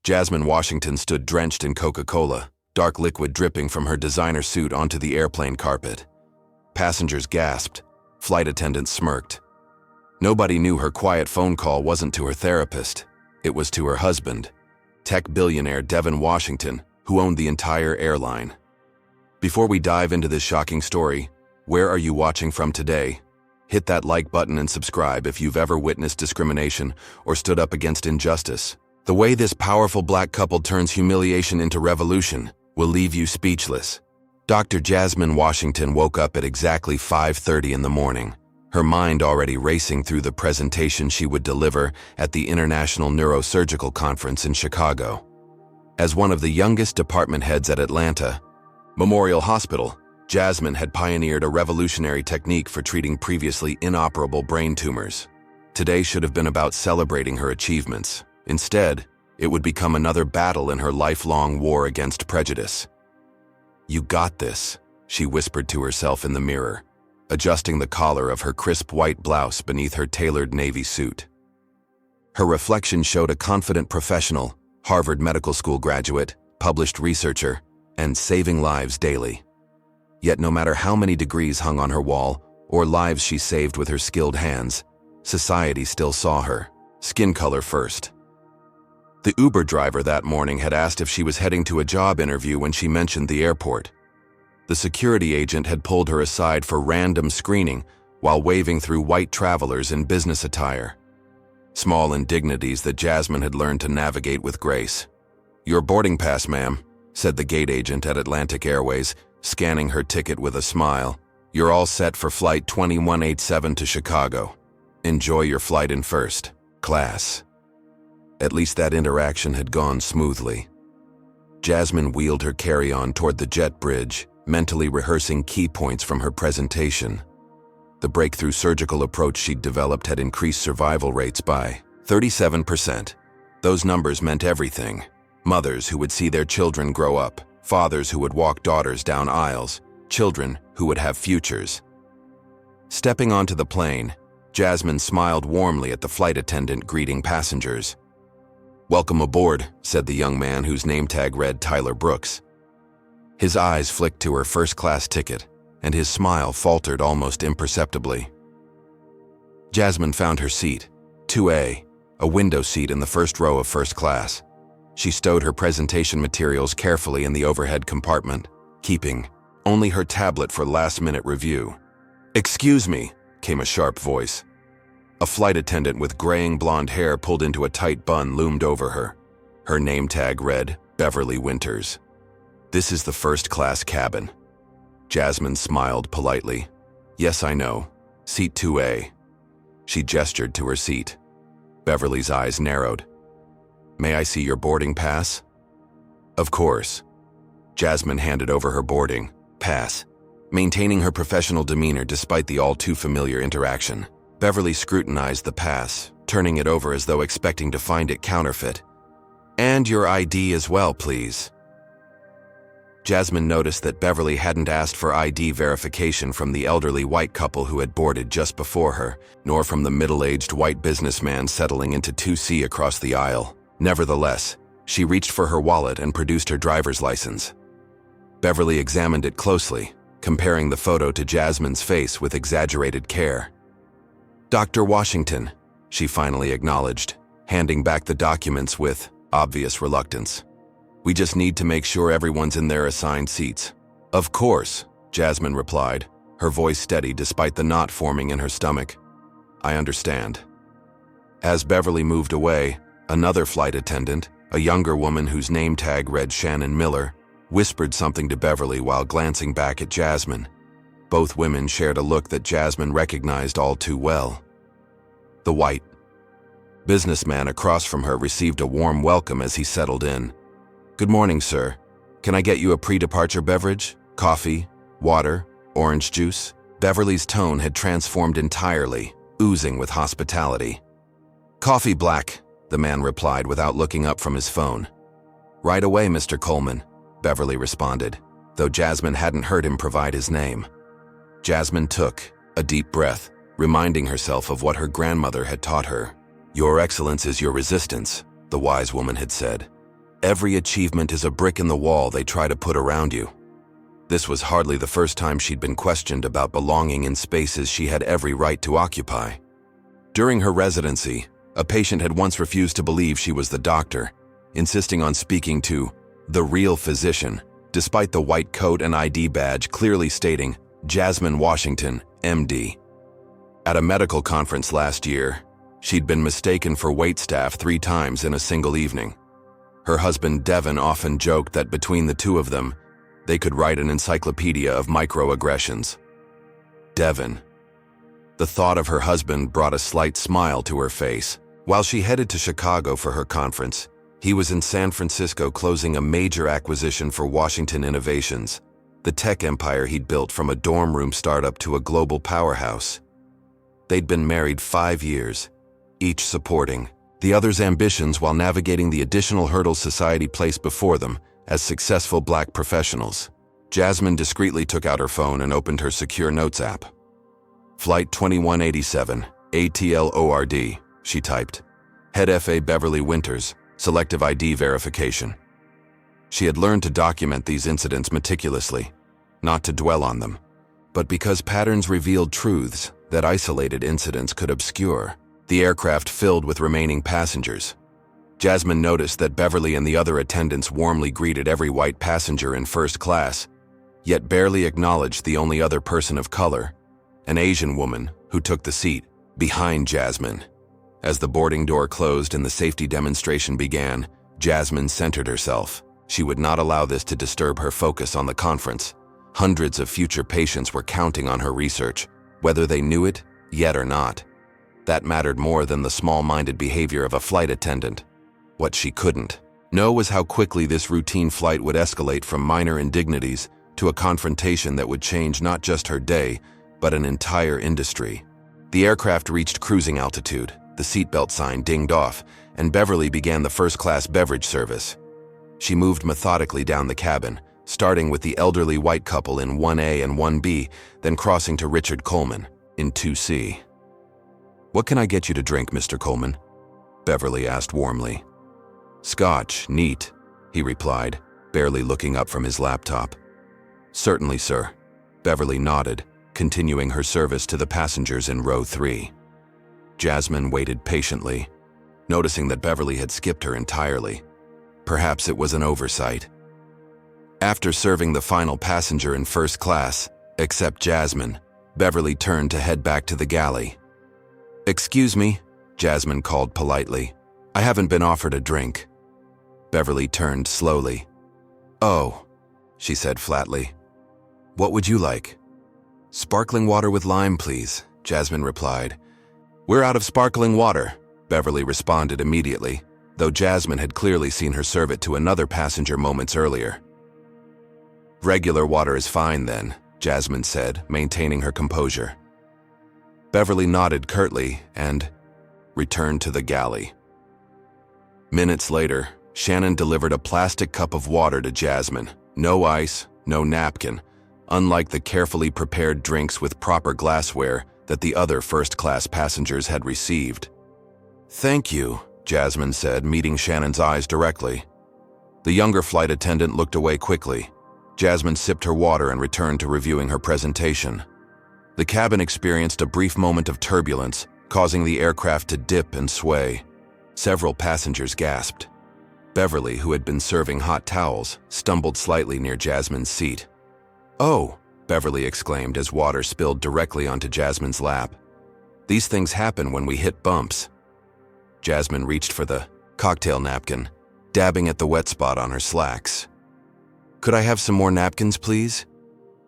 Jasmine Washington stood drenched in Coca-Cola, dark liquid dripping from her designer suit onto the airplane carpet. Passengers gasped. Flight attendants smirked. Nobody knew her quiet phone call wasn't to her therapist. It was to her husband, tech billionaire Devin Washington, who owned the entire airline. Before we dive into this shocking story, where are you watching from today? Hit that like button and subscribe if you've ever witnessed discrimination or stood up against injustice. The way this powerful black couple turns humiliation into revolution will leave you speechless. Dr. Jasmine Washington woke up at exactly 5:30 in the morning, her mind already racing through the presentation she would deliver at the International Neurosurgical Conference in Chicago. As one of the youngest department heads at Atlanta Memorial Hospital, Jasmine had pioneered a revolutionary technique for treating previously inoperable brain tumors. Today should have been about celebrating her achievements. Instead, it would become another battle in her lifelong war against prejudice. "You got this," she whispered to herself in the mirror, adjusting the collar of her crisp white blouse beneath her tailored navy suit. Her reflection showed a confident professional, Harvard Medical School graduate, published researcher, and saving lives daily. Yet no matter how many degrees hung on her wall or lives she saved with her skilled hands, society still saw her, skin color first. The Uber driver that morning had asked if she was heading to a job interview when she mentioned the airport. The security agent had pulled her aside for random screening while waving through white travelers in business attire. Small indignities that Jasmine had learned to navigate with grace. "Your boarding pass, ma'am," said the gate agent at Atlantic Airways, scanning her ticket with a smile. "You're all set for flight 2187 to Chicago. Enjoy your flight in first class." At least that interaction had gone smoothly. Jasmine wheeled her carry-on toward the jet bridge, mentally rehearsing key points from her presentation. The breakthrough surgical approach she'd developed had increased survival rates by 37%. Those numbers meant everything. Mothers who would see their children grow up, fathers who would walk daughters down aisles, children who would have futures. Stepping onto the plane, Jasmine smiled warmly at the flight attendant greeting passengers. "Welcome aboard," said the young man whose name tag read Tyler Brooks. His eyes flicked to her first-class ticket, and his smile faltered almost imperceptibly. Jasmine found her seat, 2A, a window seat in the first row of first class. She stowed her presentation materials carefully in the overhead compartment, keeping only her tablet for last-minute review. "Excuse me," came a sharp voice. A flight attendant with graying blonde hair pulled into a tight bun loomed over her. Her name tag read Beverly Winters. "This is the first-class cabin." Jasmine smiled politely. "Yes, I know. Seat 2A. She gestured to her seat. Beverly's eyes narrowed. "May I see your boarding pass?" "Of course." Jasmine handed over her boarding pass, maintaining her professional demeanor despite the all-too-familiar interaction. Beverly scrutinized the pass, turning it over as though expecting to find it counterfeit. "And your ID as well, please." Jasmine noticed that Beverly hadn't asked for ID verification from the elderly white couple who had boarded just before her, nor from the middle-aged white businessman settling into 2C across the aisle. Nevertheless, she reached for her wallet and produced her driver's license. Beverly examined it closely, comparing the photo to Jasmine's face with exaggerated care. "Dr. Washington," she finally acknowledged, handing back the documents with obvious reluctance. "We just need to make sure everyone's in their assigned seats." "Of course," Jasmine replied, her voice steady despite the knot forming in her stomach. "I understand." As Beverly moved away, another flight attendant, a younger woman whose name tag read Shannon Miller, whispered something to Beverly while glancing back at Jasmine. Both women shared a look that Jasmine recognized all too well. The white businessman across from her received a warm welcome as he settled in. "Good morning, sir. Can I get you a pre-departure beverage? Coffee? Water? Orange juice?" Beverly's tone had transformed entirely, oozing with hospitality. "Coffee black," the man replied without looking up from his phone. "Right away, Mr. Coleman," Beverly responded, though Jasmine hadn't heard him provide his name. Jasmine took a deep breath, reminding herself of what her grandmother had taught her. "Your excellence is your resistance," the wise woman had said. Every achievement is a brick in the wall they try to put around you. This was hardly the first time she'd been questioned about belonging in spaces she had every right to occupy. During her residency, a patient had once refused to believe she was the doctor, insisting on speaking to the real physician, despite the white coat and ID badge clearly stating Jasmine Washington, MD. At a medical conference last year, she'd been mistaken for waitstaff 3 times in a single evening. Her husband Devin often joked that between the two of them, they could write an encyclopedia of microaggressions. Devin. The thought of her husband brought a slight smile to her face. While she headed to Chicago for her conference, he was in San Francisco closing a major acquisition for Washington Innovations, the tech empire he'd built from a dorm room startup to a global powerhouse. They'd been married 5 years, each supporting the other's ambitions while navigating the additional hurdles society placed before them as successful Black professionals. Jasmine discreetly took out her phone and opened her secure notes app. Flight 2187, ATLORD, she typed. Head FA Beverly Winters, selective ID verification. She had learned to document these incidents meticulously, not to dwell on them, but because patterns revealed truths that isolated incidents could obscure. The aircraft filled with remaining passengers. Jasmine noticed that Beverly and the other attendants warmly greeted every white passenger in first class, yet barely acknowledged the only other person of color, an Asian woman who took the seat behind Jasmine. As the boarding door closed and the safety demonstration began, Jasmine centered herself. She would not allow this to disturb her focus on the conference. Hundreds of future patients were counting on her research, whether they knew it yet or not. That mattered more than the small-minded behavior of a flight attendant. What she couldn't know was how quickly this routine flight would escalate from minor indignities to a confrontation that would change not just her day, but an entire industry. The aircraft reached cruising altitude, the seatbelt sign dinged off, and Beverly began the first-class beverage service. She moved methodically down the cabin, starting with the elderly white couple in 1A and 1B, then crossing to Richard Coleman in 2C. "What can I get you to drink, Mr. Coleman?" Beverly asked warmly. "Scotch, neat," he replied, barely looking up from his laptop. "Certainly, sir." Beverly nodded, continuing her service to the passengers in row 3. Jasmine waited patiently, noticing that Beverly had skipped her entirely. Perhaps it was an oversight. After serving the final passenger in first class, except Jasmine, Beverly turned to head back to the galley. "Excuse me," Jasmine called politely. "I haven't been offered a drink." Beverly turned slowly. "Oh," she said flatly. "What would you like?" "Sparkling water with lime, please," Jasmine replied. "We're out of sparkling water," Beverly responded immediately, though Jasmine had clearly seen her serve it to another passenger moments earlier. "Regular water is fine then," Jasmine said, maintaining her composure. Beverly nodded curtly and returned to the galley. Minutes later, Shannon delivered a plastic cup of water to Jasmine. No ice, no napkin, unlike the carefully prepared drinks with proper glassware that the other first-class passengers had received. "Thank you," Jasmine said, meeting Shannon's eyes directly. The younger flight attendant looked away quickly. Jasmine sipped her water and returned to reviewing her presentation. The cabin experienced a brief moment of turbulence, causing the aircraft to dip and sway. Several passengers gasped. Beverly, who had been serving hot towels, stumbled slightly near Jasmine's seat. "Oh," Beverly exclaimed as water spilled directly onto Jasmine's lap. "These things happen when we hit bumps." Jasmine reached for the cocktail napkin, dabbing at the wet spot on her slacks. "Could I have some more napkins, please?"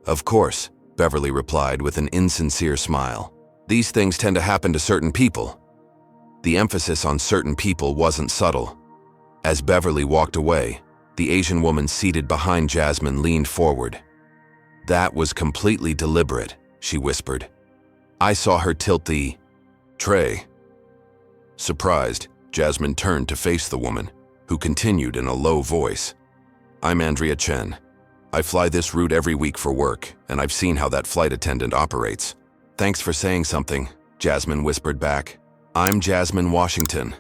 "Of course," Beverly replied with an insincere smile. "These things tend to happen to certain people." The emphasis on certain people wasn't subtle. As Beverly walked away, the Asian woman seated behind Jasmine leaned forward. "That was completely deliberate," she whispered. "I saw her tilt the tray." Surprised, Jasmine turned to face the woman, who continued in a low voice. "I'm Andrea Chen. I fly this route every week for work, and I've seen how that flight attendant operates." "Thanks for saying something," Jasmine whispered back. "I'm Jasmine Washington."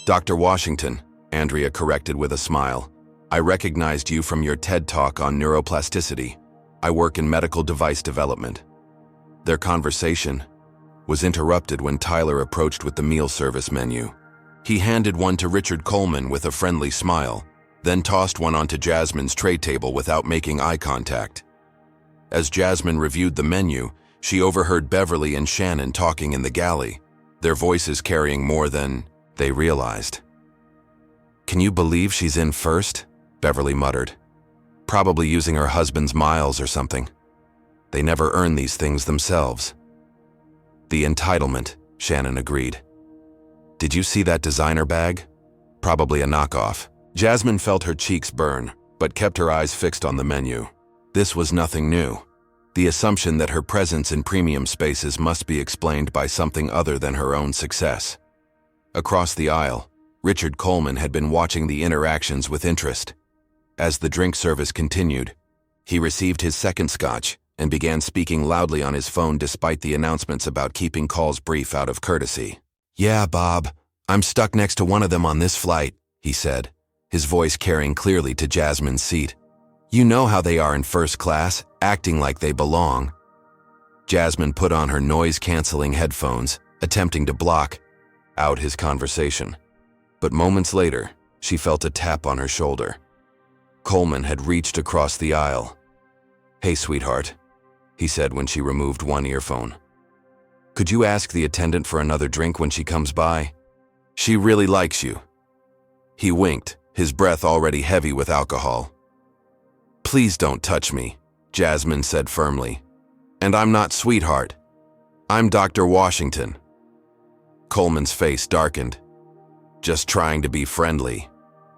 "Dr. Washington," Andrea corrected with a smile. I recognized you from your TED Talk on neuroplasticity. I work in medical device development. Their conversation was interrupted when Tyler approached with the meal service menu. He handed one to Richard Coleman with a friendly smile, then tossed one onto Jasmine's tray table without making eye contact. As Jasmine reviewed the menu, she overheard Beverly and Shannon talking in the galley, their voices carrying more than they realized. "Can you believe she's in first?" Beverly muttered. "Probably using her husband's miles or something. They never earn these things themselves." "The entitlement," Shannon agreed. "Did you see that designer bag? Probably a knockoff." Jasmine felt her cheeks burn, but kept her eyes fixed on the menu. This was nothing new. The assumption that her presence in premium spaces must be explained by something other than her own success. Across the aisle, Richard Coleman had been watching the interactions with interest. As the drink service continued, he received his second scotch and began speaking loudly on his phone despite the announcements about keeping calls brief out of courtesy. "Yeah, Bob, I'm stuck next to one of them on this flight," he said, his voice carrying clearly to Jasmine's seat. "You know how they are in first class, acting like they belong." Jasmine put on her noise-canceling headphones, attempting to block out his conversation. But moments later, she felt a tap on her shoulder. Coleman had reached across the aisle. "Hey, sweetheart," he said when she removed one earphone. "Could you ask the attendant for another drink when she comes by? She really likes you." He winked, his breath already heavy with alcohol. "Please don't touch me," Jasmine said firmly. "And I'm not sweetheart. I'm Dr. Washington." Coleman's face darkened. "Just trying to be friendly.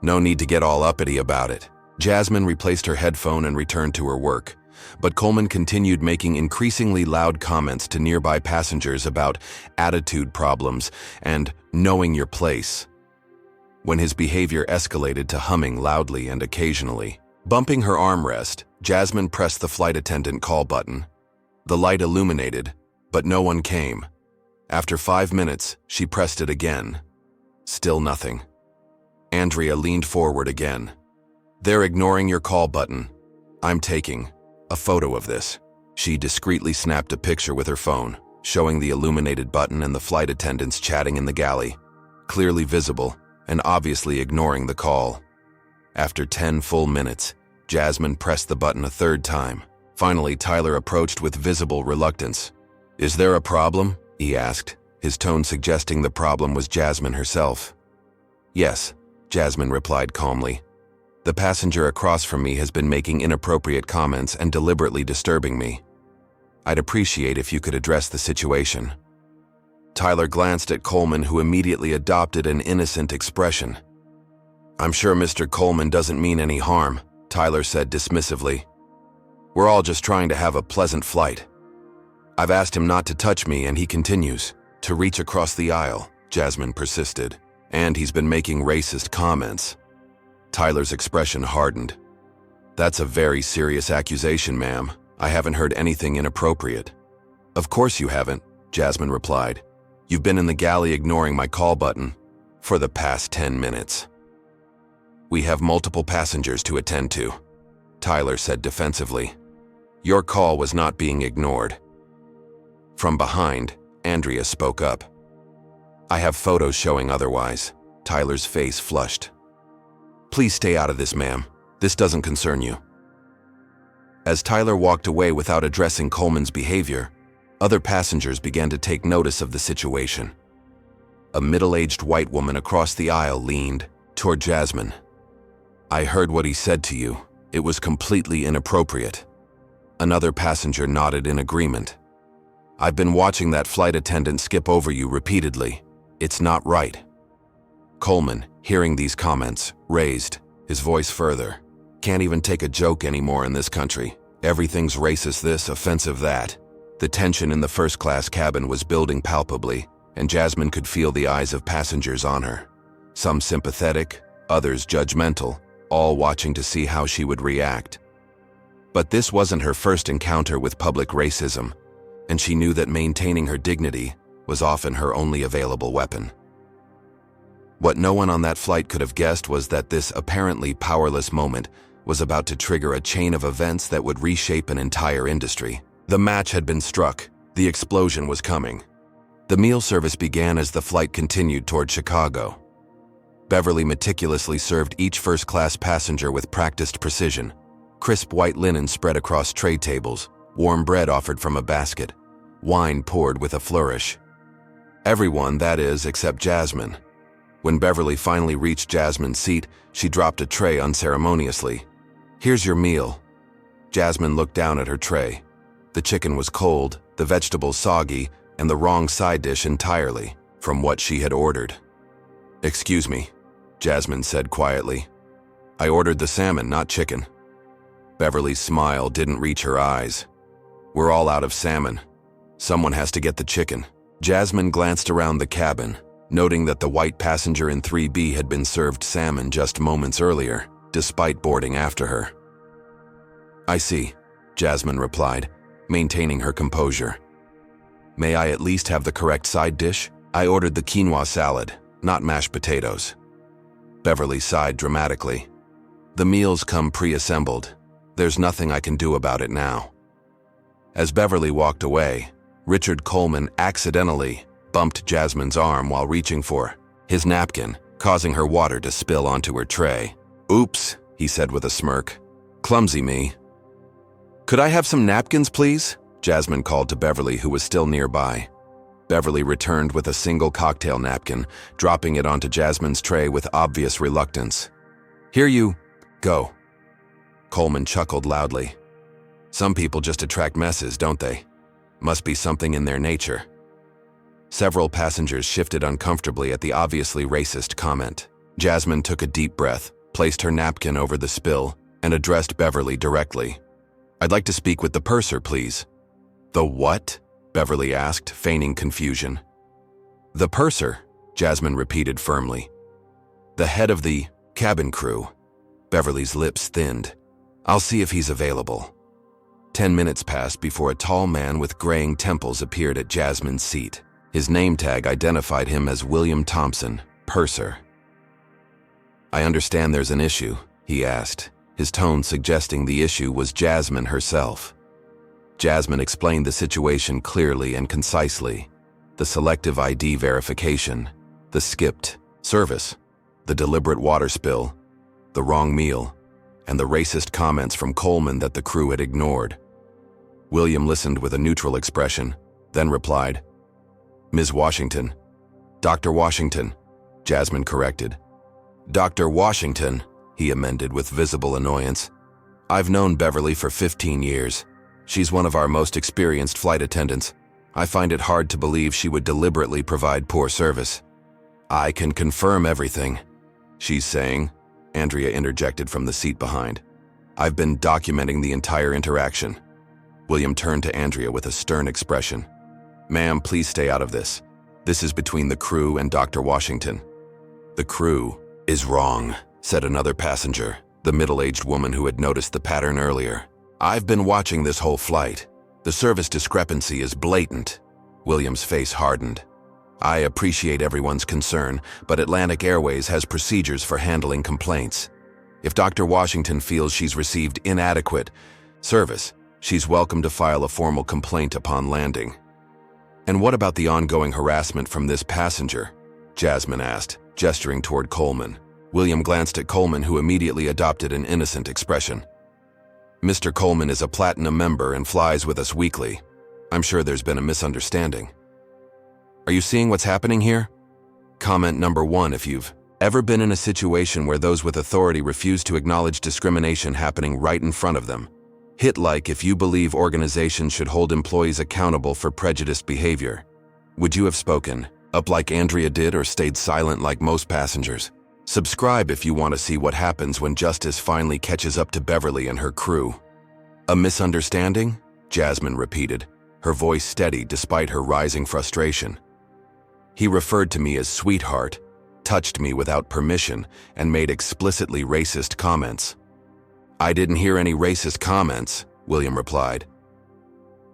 No need to get all uppity about it." Jasmine replaced her headphone and returned to her work, but Coleman continued making increasingly loud comments to nearby passengers about attitude problems and knowing your place. When his behavior escalated to humming loudly and occasionally, bumping her armrest, Jasmine pressed the flight attendant call button. The light illuminated, but no one came. After 5 minutes, she pressed it again. Still nothing. Andrea leaned forward again. "They're ignoring your call button. I'm taking a photo of this." She discreetly snapped a picture with her phone, showing the illuminated button and the flight attendants chatting in the galley, clearly visible and obviously ignoring the call. After 10 full minutes, Jasmine pressed the button a third time. Finally, Tyler approached with visible reluctance. "Is there a problem?" he asked, his tone suggesting the problem was Jasmine herself. "Yes," Jasmine replied calmly. "The passenger across from me has been making inappropriate comments and deliberately disturbing me. I'd appreciate if you could address the situation." Tyler glanced at Coleman, who immediately adopted an innocent expression. "I'm sure Mr. Coleman doesn't mean any harm," Tyler said dismissively. "We're all just trying to have a pleasant flight. I've asked him not to touch me and he continues to reach across the aisle," Jasmine persisted, "and he's been making racist comments." Tyler's expression hardened. "That's a very serious accusation, ma'am. I haven't heard anything inappropriate." "Of course you haven't," Jasmine replied. "You've been in the galley ignoring my call button for the past 10 minutes. "We have multiple passengers to attend to," Tyler said defensively. "Your call was not being ignored." From behind, Andrea spoke up. "I have photos showing otherwise." Tyler's face flushed. "Please stay out of this, ma'am. This doesn't concern you." As Tyler walked away without addressing Coleman's behavior, other passengers began to take notice of the situation. A middle-aged white woman across the aisle leaned toward Jasmine. "I heard what he said to you. It was completely inappropriate." Another passenger nodded in agreement. "I've been watching that flight attendant skip over you repeatedly. It's not right." Coleman, hearing these comments, raised his voice further. "Can't even take a joke anymore in this country. Everything's racist this, offensive that." The tension in the first-class cabin was building palpably, and Jasmine could feel the eyes of passengers on her. Some sympathetic, others judgmental, all watching to see how she would react. But this wasn't her first encounter with public racism, and she knew that maintaining her dignity was often her only available weapon. What no one on that flight could have guessed was that this apparently powerless moment was about to trigger a chain of events that would reshape an entire industry. The match had been struck. The explosion was coming. The meal service began as the flight continued toward Chicago. Beverly meticulously served each first-class passenger with practiced precision. Crisp white linen spread across tray tables, warm bread offered from a basket, wine poured with a flourish. Everyone, that is, except Jasmine. When Beverly finally reached Jasmine's seat, she dropped a tray unceremoniously. "Here's your meal." Jasmine looked down at her tray. The chicken was cold, the vegetables soggy, and the wrong side dish entirely from what she had ordered. "Excuse me," Jasmine said quietly. "I ordered the salmon, not chicken." Beverly's smile didn't reach her eyes. "We're all out of salmon. Someone has to get the chicken." Jasmine glanced around the cabin, noting that the white passenger in 3B had been served salmon just moments earlier, despite boarding after her. "I see," Jasmine replied, maintaining her composure. "May I at least have the correct side dish? I ordered the quinoa salad, not mashed potatoes." Beverly sighed dramatically. "The meals come pre-assembled. There's nothing I can do about it now." As Beverly walked away, Richard Coleman accidentally bumped Jasmine's arm while reaching for his napkin, causing her water to spill onto her tray. "Oops," he said with a smirk. "Clumsy me." "Could I have some napkins, please?" Jasmine called to Beverly, who was still nearby. Beverly returned with a single cocktail napkin, dropping it onto Jasmine's tray with obvious reluctance. "Here you go." Coleman chuckled loudly. "Some people just attract messes, don't they? Must be something in their nature." Several passengers shifted uncomfortably at the obviously racist comment. Jasmine took a deep breath, placed her napkin over the spill, and addressed Beverly directly. "I'd like to speak with the purser, please." "The what?" Beverly asked, feigning confusion. "The purser," Jasmine repeated firmly. "The head of the cabin crew." Beverly's lips thinned. "I'll see if he's available." 10 minutes passed before a tall man with graying temples appeared at Jasmine's seat. His name tag identified him as William Thompson, purser. "I understand there's an issue," he asked, his tone suggesting the issue was Jasmine herself. Jasmine explained the situation clearly and concisely. The selective ID verification, the skipped service, the deliberate water spill, the wrong meal, and the racist comments from Coleman that the crew had ignored. William listened with a neutral expression, then replied, "Ms. Washington." "Dr. Washington," Jasmine corrected. "Dr. Washington," he amended with visible annoyance. "I've known Beverly for 15 years. She's one of our most experienced flight attendants. I find it hard to believe she would deliberately provide poor service." "I can confirm everything," she's saying, Andrea interjected from the seat behind. "I've been documenting the entire interaction." William turned to Andrea with a stern expression. "Ma'am, please stay out of this. This is between the crew and Dr. Washington." "The crew is wrong," said another passenger, the middle-aged woman who had noticed the pattern earlier. "I've been watching this whole flight. The service discrepancy is blatant." William's face hardened. "I appreciate everyone's concern, but Atlantic Airways has procedures for handling complaints. If Dr. Washington feels she's received inadequate service, she's welcome to file a formal complaint upon landing." "And what about the ongoing harassment from this passenger?" Jasmine asked, gesturing toward Coleman. William glanced at Coleman, who immediately adopted an innocent expression. "Mr. Coleman is a platinum member and flies with us weekly. I'm sure there's been a misunderstanding." "Are you seeing what's happening here?" Comment number 1: if you've ever been in a situation where those with authority refuse to acknowledge discrimination happening right in front of them. Hit like if you believe organizations should hold employees accountable for prejudiced behavior. Would you have spoken up like Andrea did or stayed silent like most passengers? Subscribe if you want to see what happens when justice finally catches up to Beverly and her crew. "A misunderstanding?" Jasmine repeated, her voice steady despite her rising frustration. "He referred to me as sweetheart, touched me without permission, and made explicitly racist comments." "I didn't hear any racist comments," William replied.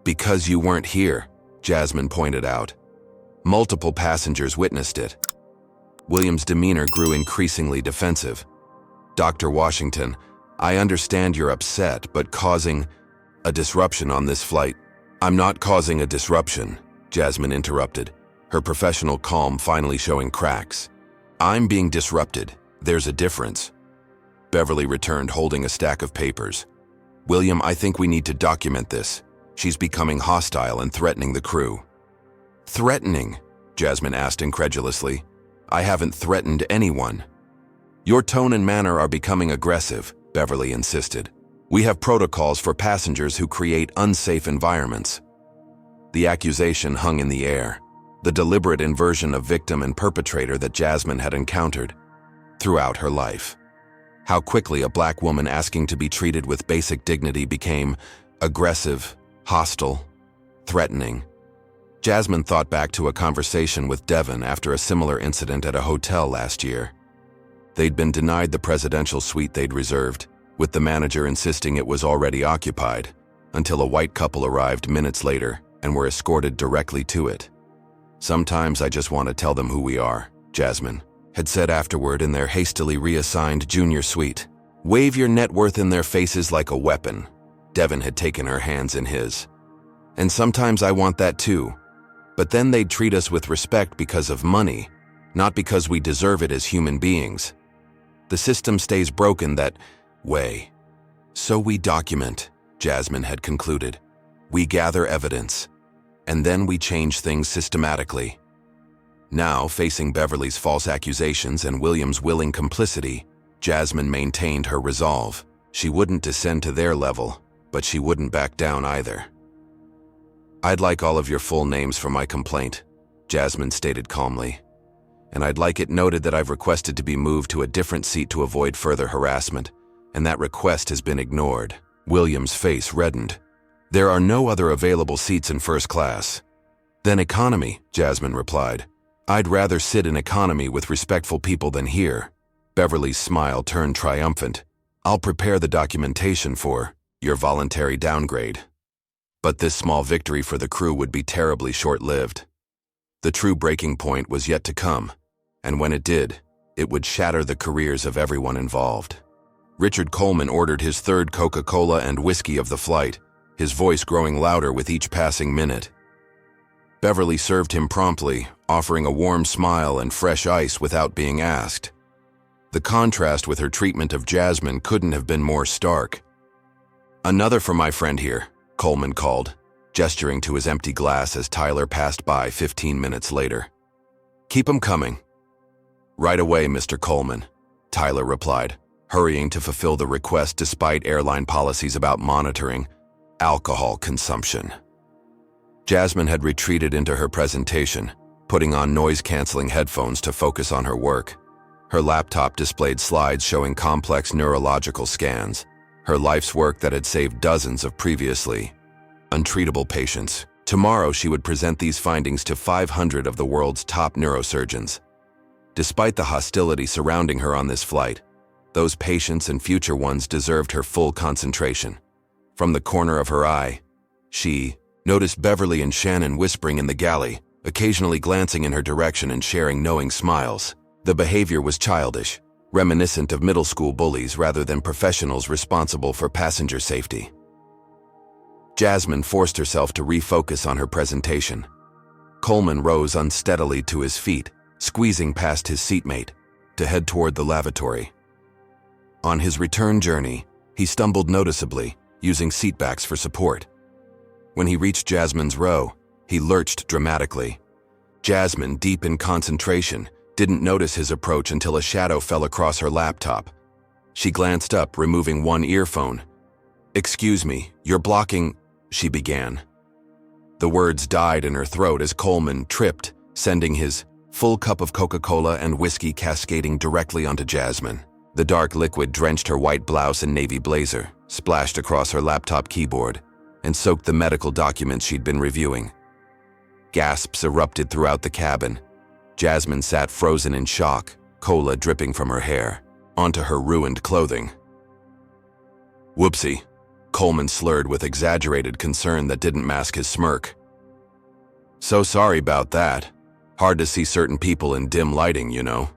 "Because you weren't here," Jasmine pointed out. "Multiple passengers witnessed it." William's demeanor grew increasingly defensive. "Dr. Washington, I understand you're upset, but causing a disruption on this flight—" "I'm not causing a disruption," Jasmine interrupted, her professional calm finally showing cracks. "I'm being disrupted. There's a difference." Beverly returned holding a stack of papers. "William, I think we need to document this. She's becoming hostile and threatening the crew." "Threatening?" Jasmine asked incredulously. "I haven't threatened anyone." "Your tone and manner are becoming aggressive," Beverly insisted. "We have protocols for passengers who create unsafe environments." The accusation hung in the air, the deliberate inversion of victim and perpetrator that Jasmine had encountered throughout her life. How quickly a black woman asking to be treated with basic dignity became aggressive, hostile, threatening. Jasmine thought back to a conversation with Devin after a similar incident at a hotel last year. They'd been denied the presidential suite they'd reserved, with the manager insisting it was already occupied, until a white couple arrived minutes later and were escorted directly to it. "Sometimes I just want to tell them who we are," Jasmine had said afterward in their hastily reassigned junior suite. "Wave your net worth in their faces like a weapon." Devin had taken her hands in his. "And sometimes I want that too. But then they'd treat us with respect because of money, not because we deserve it as human beings. The system stays broken that way. So we document," Jasmine had concluded. "We gather evidence, and then we change things systematically." Now, facing Beverly's false accusations and William's willing complicity, Jasmine maintained her resolve. She wouldn't descend to their level, but she wouldn't back down either. "I'd like all of your full names for my complaint," Jasmine stated calmly. "And I'd like it noted that I've requested to be moved to a different seat to avoid further harassment, and that request has been ignored." William's face reddened. "There are no other available seats in first class." "Then economy," Jasmine replied. "I'd rather sit in economy with respectful people than here." Beverly's smile turned triumphant. "I'll prepare the documentation for your voluntary downgrade." But this small victory for the crew would be terribly short-lived. The true breaking point was yet to come, and when it did, it would shatter the careers of everyone involved. Richard Coleman ordered his third Coca-Cola and whiskey of the flight, his voice growing louder with each passing minute. Beverly served him promptly, offering a warm smile and fresh ice without being asked. The contrast with her treatment of Jasmine couldn't have been more stark. "Another for my friend here," Coleman called, gesturing to his empty glass as Tyler passed by 15 minutes later. "Keep 'em coming." "Right away, Mr. Coleman," Tyler replied, hurrying to fulfill the request despite airline policies about monitoring alcohol consumption. Jasmine had retreated into her presentation, putting on noise-canceling headphones to focus on her work. Her laptop displayed slides showing complex neurological scans, her life's work that had saved dozens of previously untreatable patients. Tomorrow she would present these findings to 500 of the world's top neurosurgeons. Despite the hostility surrounding her on this flight, those patients and future ones deserved her full concentration. From the corner of her eye, she noticed Beverly and Shannon whispering in the galley, occasionally glancing in her direction and sharing knowing smiles. The behavior was childish, reminiscent of middle school bullies rather than professionals responsible for passenger safety. Jasmine forced herself to refocus on her presentation. Coleman rose unsteadily to his feet, squeezing past his seatmate, to head toward the lavatory. On his return journey, he stumbled noticeably, using seatbacks for support. When he reached Jasmine's row, he lurched dramatically. Jasmine, deep in concentration, didn't notice his approach until a shadow fell across her laptop. She glanced up, removing one earphone. "Excuse me, you're blocking," she began. The words died in her throat as Coleman tripped, sending his full cup of Coca-Cola and whiskey cascading directly onto Jasmine. The dark liquid drenched her white blouse and navy blazer, splashed across her laptop keyboard, and soaked the medical documents she'd been reviewing. Gasps erupted throughout the cabin. Jasmine sat frozen in shock, cola dripping from her hair, onto her ruined clothing. "Whoopsie," Coleman slurred with exaggerated concern that didn't mask his smirk. "So sorry about that. Hard to see certain people in dim lighting, you know."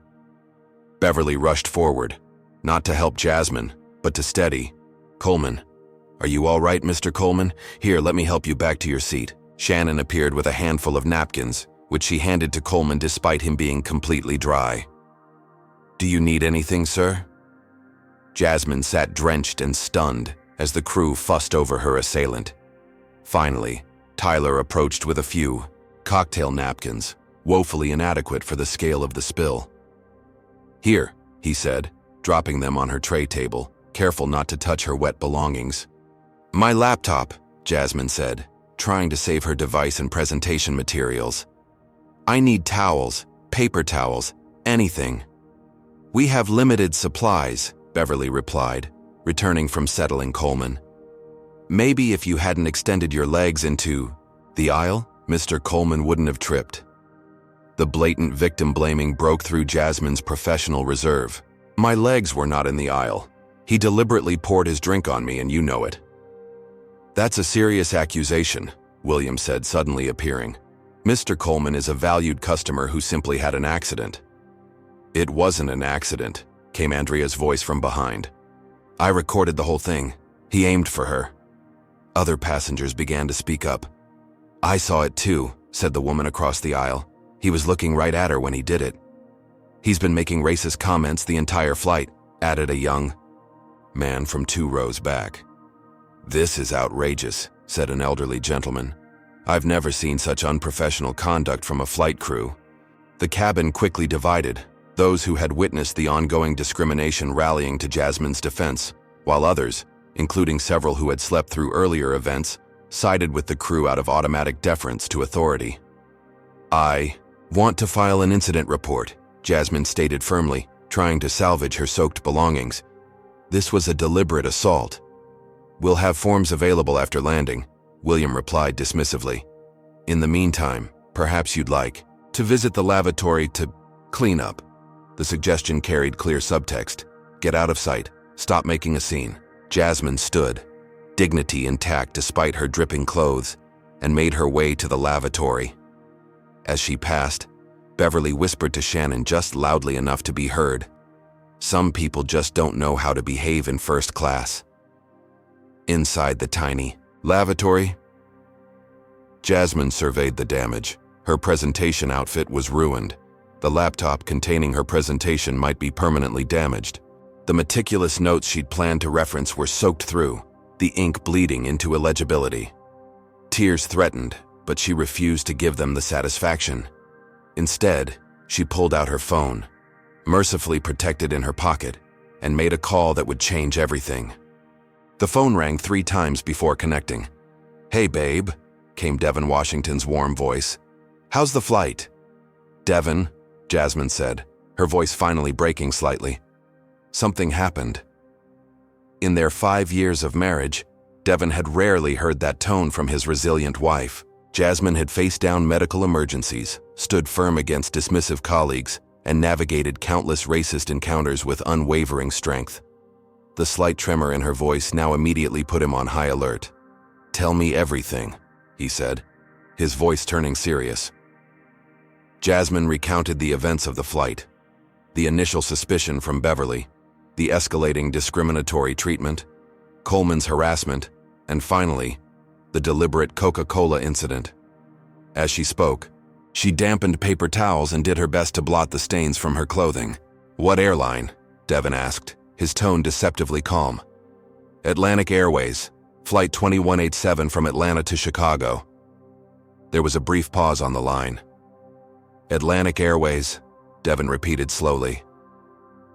Beverly rushed forward, not to help Jasmine, but to steady. "Coleman. Are you all right, Mr. Coleman? Here, let me help you back to your seat." Shannon appeared with a handful of napkins, which she handed to Coleman despite him being completely dry. "Do you need anything, sir?" Jasmine sat drenched and stunned as the crew fussed over her assailant. Finally, Tyler approached with a few cocktail napkins, woefully inadequate for the scale of the spill. "Here," he said, dropping them on her tray table, careful not to touch her wet belongings. "My laptop," Jasmine said, trying to save her device and presentation materials. "I need towels, paper towels, anything." "We have limited supplies," Beverly replied, returning from settling Coleman. "Maybe if you hadn't extended your legs into the aisle, Mr. Coleman wouldn't have tripped." The blatant victim-blaming broke through Jasmine's professional reserve. "My legs were not in the aisle. He deliberately poured his drink on me, and you know it." "That's a serious accusation," William said, suddenly appearing. "Mr. Coleman is a valued customer who simply had an accident." "It wasn't an accident," came Andrea's voice from behind. "I recorded the whole thing. He aimed for her." Other passengers began to speak up. "I saw it too," said the woman across the aisle. "He was looking right at her when he did it." "He's been making racist comments the entire flight," added a young man from 2 rows back. "This is outrageous," said an elderly gentleman. "I've never seen such unprofessional conduct from a flight crew." The cabin quickly divided, those who had witnessed the ongoing discrimination rallying to Jasmine's defense, while others, including several who had slept through earlier events, sided with the crew out of automatic deference to authority. "I want to file an incident report," Jasmine stated firmly, trying to salvage her soaked belongings. "This was a deliberate assault." "We'll have forms available after landing," William replied dismissively. "In the meantime, perhaps you'd like to visit the lavatory to clean up." The suggestion carried clear subtext. Get out of sight. Stop making a scene. Jasmine stood, dignity intact despite her dripping clothes, and made her way to the lavatory. As she passed, Beverly whispered to Shannon just loudly enough to be heard. "Some people just don't know how to behave in first class." Inside the tiny lavatory, Jasmine surveyed the damage. Her presentation outfit was ruined. The laptop containing her presentation might be permanently damaged. The meticulous notes she'd planned to reference were soaked through, the ink bleeding into illegibility. Tears threatened, but she refused to give them the satisfaction. Instead, she pulled out her phone, mercifully protected in her pocket, and made a call that would change everything. The phone rang 3 times before connecting. "Hey, babe," came Devin Washington's warm voice. "How's the flight?" "Devin," Jasmine said, her voice finally breaking slightly. Something happened. In their 5 years of marriage, Devin had rarely heard that tone from his resilient wife. Jasmine had faced down medical emergencies, stood firm against dismissive colleagues, and navigated countless racist encounters with unwavering strength. The slight tremor in her voice now immediately put him on high alert. "Tell me everything," he said, his voice turning serious. Jasmine recounted the events of the flight, the initial suspicion from Beverly, the escalating discriminatory treatment, Coleman's harassment, and finally, the deliberate Coca-Cola incident. As she spoke, she dampened paper towels and did her best to blot the stains from her clothing. "What airline?" Devin asked, his tone deceptively calm. "Atlantic Airways, Flight 2187 from Atlanta to Chicago." There was a brief pause on the line. "Atlantic Airways," Devin repeated slowly.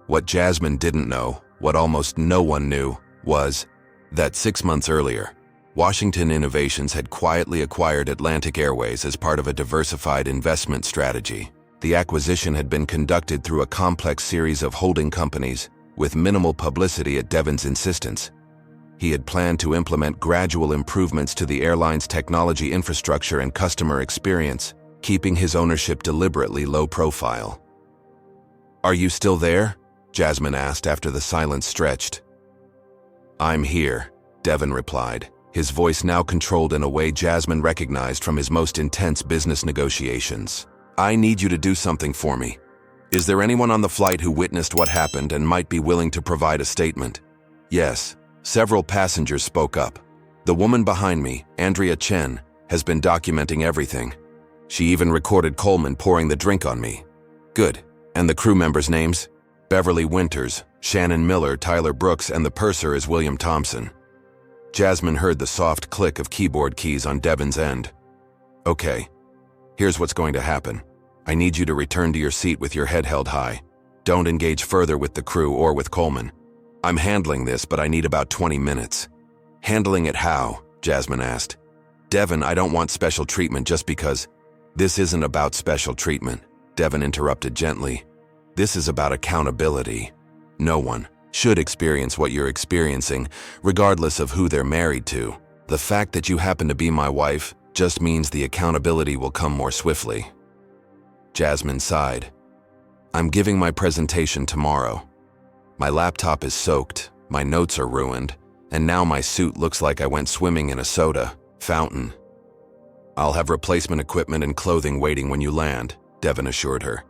What Jasmine didn't know, what almost no one knew, was that 6 months earlier, Washington Innovations had quietly acquired Atlantic Airways as part of a diversified investment strategy. The acquisition had been conducted through a complex series of holding companies, with minimal publicity at Devin's insistence. He had planned to implement gradual improvements to the airline's technology infrastructure and customer experience, keeping his ownership deliberately low profile. "Are you still there?" Jasmine asked after the silence stretched. "I'm here," Devin replied, his voice now controlled in a way Jasmine recognized from his most intense business negotiations. "I need you to do something for me. Is there anyone on the flight who witnessed what happened and might be willing to provide a statement? Yes, several passengers spoke up. The woman behind me, Andrea Chen, has been documenting everything. She even recorded Coleman pouring the drink on me. Good. And the crew members' names? Beverly Winters, Shannon Miller, Tyler Brooks, and the purser is William Thompson. Jasmine heard the soft click of keyboard keys on Devin's end. Okay, here's what's going to happen. I need you to return to your seat with your head held high. Don't engage further with the crew or with Coleman. I'm handling this, but I need about 20 minutes. Handling it how? Jasmine asked. Devin, I don't want special treatment just because. This isn't about special treatment, Devin interrupted gently. This is about accountability. No one should experience what you're experiencing, regardless of who they're married to. The fact that you happen to be my wife just means the accountability will come more swiftly. Jasmine sighed. I'm giving my presentation tomorrow. My laptop is soaked, my notes are ruined, and now my suit looks like I went swimming in a soda fountain. I'll have replacement equipment and clothing waiting when you land, Devin assured her.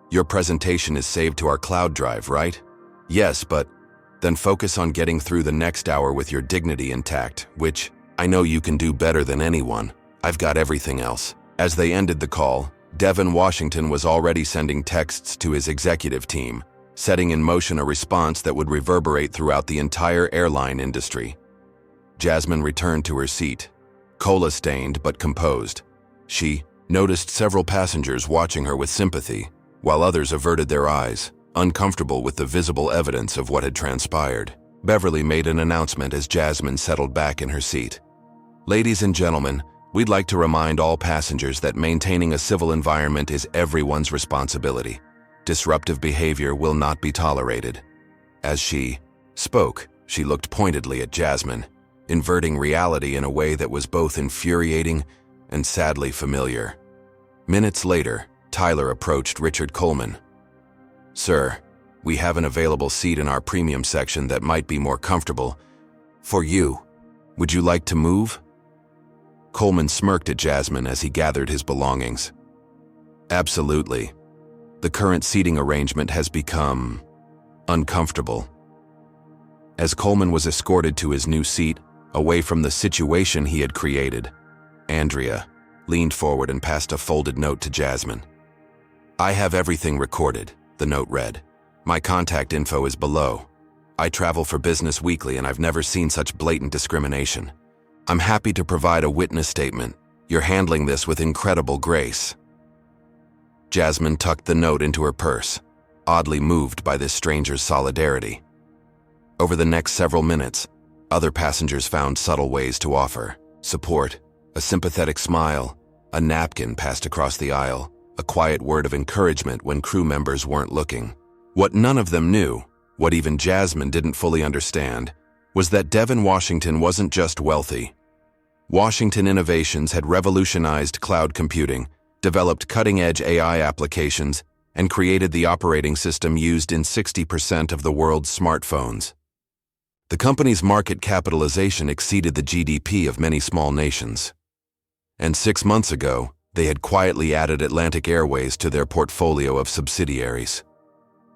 Your presentation is saved to our cloud drive, right? Yes, but then focus on getting through the next hour with your dignity intact, which I know you can do better than anyone. I've got everything else. As they ended the call, Devin Washington was already sending texts to his executive team, setting in motion a response that would reverberate throughout the entire airline industry. Jasmine returned to her seat, cola-stained but composed. She noticed several passengers watching her with sympathy, while others averted their eyes, uncomfortable with the visible evidence of what had transpired. Beverly made an announcement as Jasmine settled back in her seat. Ladies and gentlemen, we'd like to remind all passengers that maintaining a civil environment is everyone's responsibility. Disruptive behavior will not be tolerated. As she spoke, she looked pointedly at Jasmine, inverting reality in a way that was both infuriating and sadly familiar. Minutes later, Tyler approached Richard Coleman. Sir, we have an available seat in our premium section that might be more comfortable for you. Would you like to move? Coleman smirked at Jasmine as he gathered his belongings. Absolutely. The current seating arrangement has become uncomfortable. As Coleman was escorted to his new seat, away from the situation he had created, Andrea leaned forward and passed a folded note to Jasmine. I have everything recorded, the note read. My contact info is below. I travel for business weekly and I've never seen such blatant discrimination. I'm happy to provide a witness statement. You're handling this with incredible grace. Jasmine tucked the note into her purse, oddly moved by this stranger's solidarity. Over the next several minutes, other passengers found subtle ways to offer support, a sympathetic smile, a napkin passed across the aisle, a quiet word of encouragement when crew members weren't looking. What none of them knew, what even Jasmine didn't fully understand, was that Devin Washington wasn't just wealthy. Washington Innovations had revolutionized cloud computing, developed cutting-edge AI applications, and created the operating system used in 60% of the world's smartphones. The company's market capitalization exceeded the GDP of many small nations. And 6 months ago, they had quietly added Atlantic Airways to their portfolio of subsidiaries.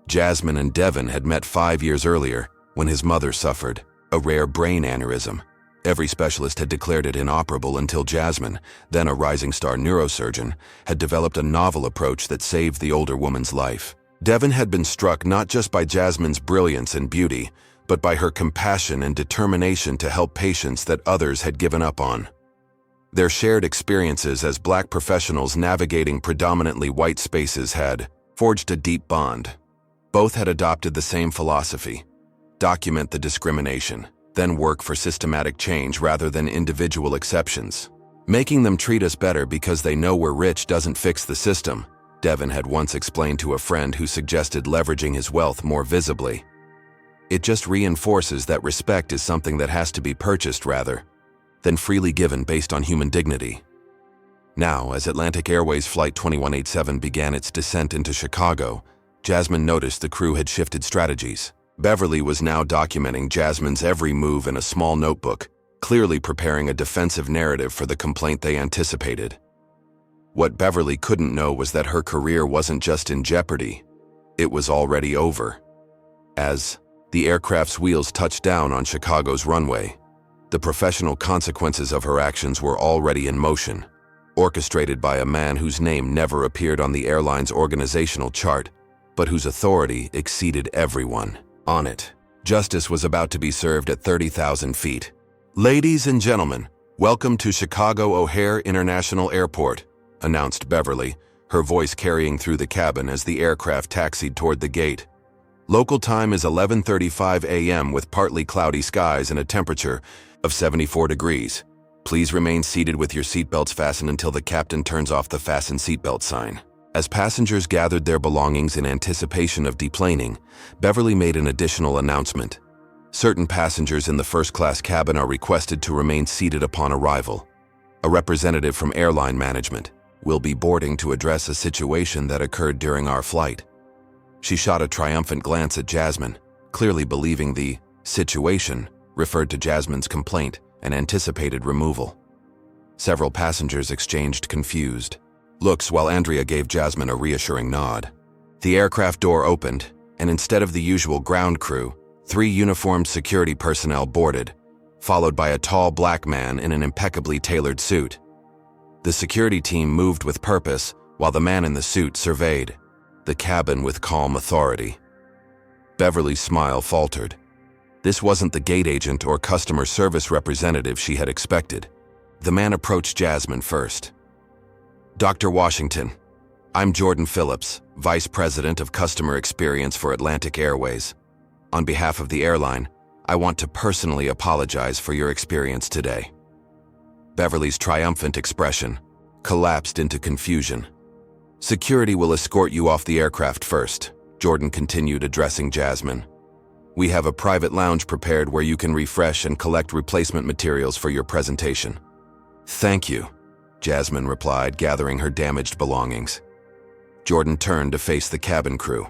Jasmine and Devin had met 5 years earlier when his mother suffered a rare brain aneurysm. Every specialist had declared it inoperable until Jasmine, then a rising star neurosurgeon, had developed a novel approach that saved the older woman's life. Devin had been struck not just by Jasmine's brilliance and beauty, but by her compassion and determination to help patients that others had given up on. Their shared experiences as Black professionals navigating predominantly white spaces had forged a deep bond. Both had adopted the same philosophy: document the discrimination, then work for systematic change rather than individual exceptions. Making them treat us better because they know we're rich doesn't fix the system, Devin had once explained to a friend who suggested leveraging his wealth more visibly. It just reinforces that respect is something that has to be purchased rather than freely given based on human dignity. Now, as Atlantic Airways Flight 2187 began its descent into Chicago, Jasmine noticed the crew had shifted strategies. Beverly was now documenting Jasmine's every move in a small notebook, clearly preparing a defensive narrative for the complaint they anticipated. What Beverly couldn't know was that her career wasn't just in jeopardy. It was already over. As the aircraft's wheels touched down on Chicago's runway, the professional consequences of her actions were already in motion, orchestrated by a man whose name never appeared on the airline's organizational chart, but whose authority exceeded everyone on it. Justice was about to be served at 30,000 feet. "Ladies and gentlemen, welcome to Chicago O'Hare International Airport," announced Beverly, her voice carrying through the cabin as the aircraft taxied toward the gate. "Local time is 11:35 a.m. with partly cloudy skies and a temperature of 74 degrees. Please remain seated with your seatbelts fastened until the captain turns off the fasten seatbelt sign." As passengers gathered their belongings in anticipation of deplaning, Beverly made an additional announcement. Certain passengers in the first-class cabin are requested to remain seated upon arrival. A representative from airline management will be boarding to address a situation that occurred during our flight. She shot a triumphant glance at Jasmine, clearly believing the situation referred to Jasmine's complaint and anticipated removal. Several passengers exchanged confused looks while Andrea gave Jasmine a reassuring nod. The aircraft door opened, and instead of the usual ground crew, 3 uniformed security personnel boarded, followed by a tall black man in an impeccably tailored suit. The security team moved with purpose, while the man in the suit surveyed the cabin with calm authority. Beverly's smile faltered. This wasn't the gate agent or customer service representative she had expected. The man approached Jasmine first. "Dr. Washington, I'm Jordan Phillips, Vice President of Customer Experience for Atlantic Airways. On behalf of the airline, I want to personally apologize for your experience today." Beverly's triumphant expression collapsed into confusion. "Security will escort you off the aircraft first," Jordan continued, addressing Jasmine. "We have a private lounge prepared where you can refresh and collect replacement materials for your presentation." "Thank you," Jasmine replied, gathering her damaged belongings. Jordan turned to face the cabin crew.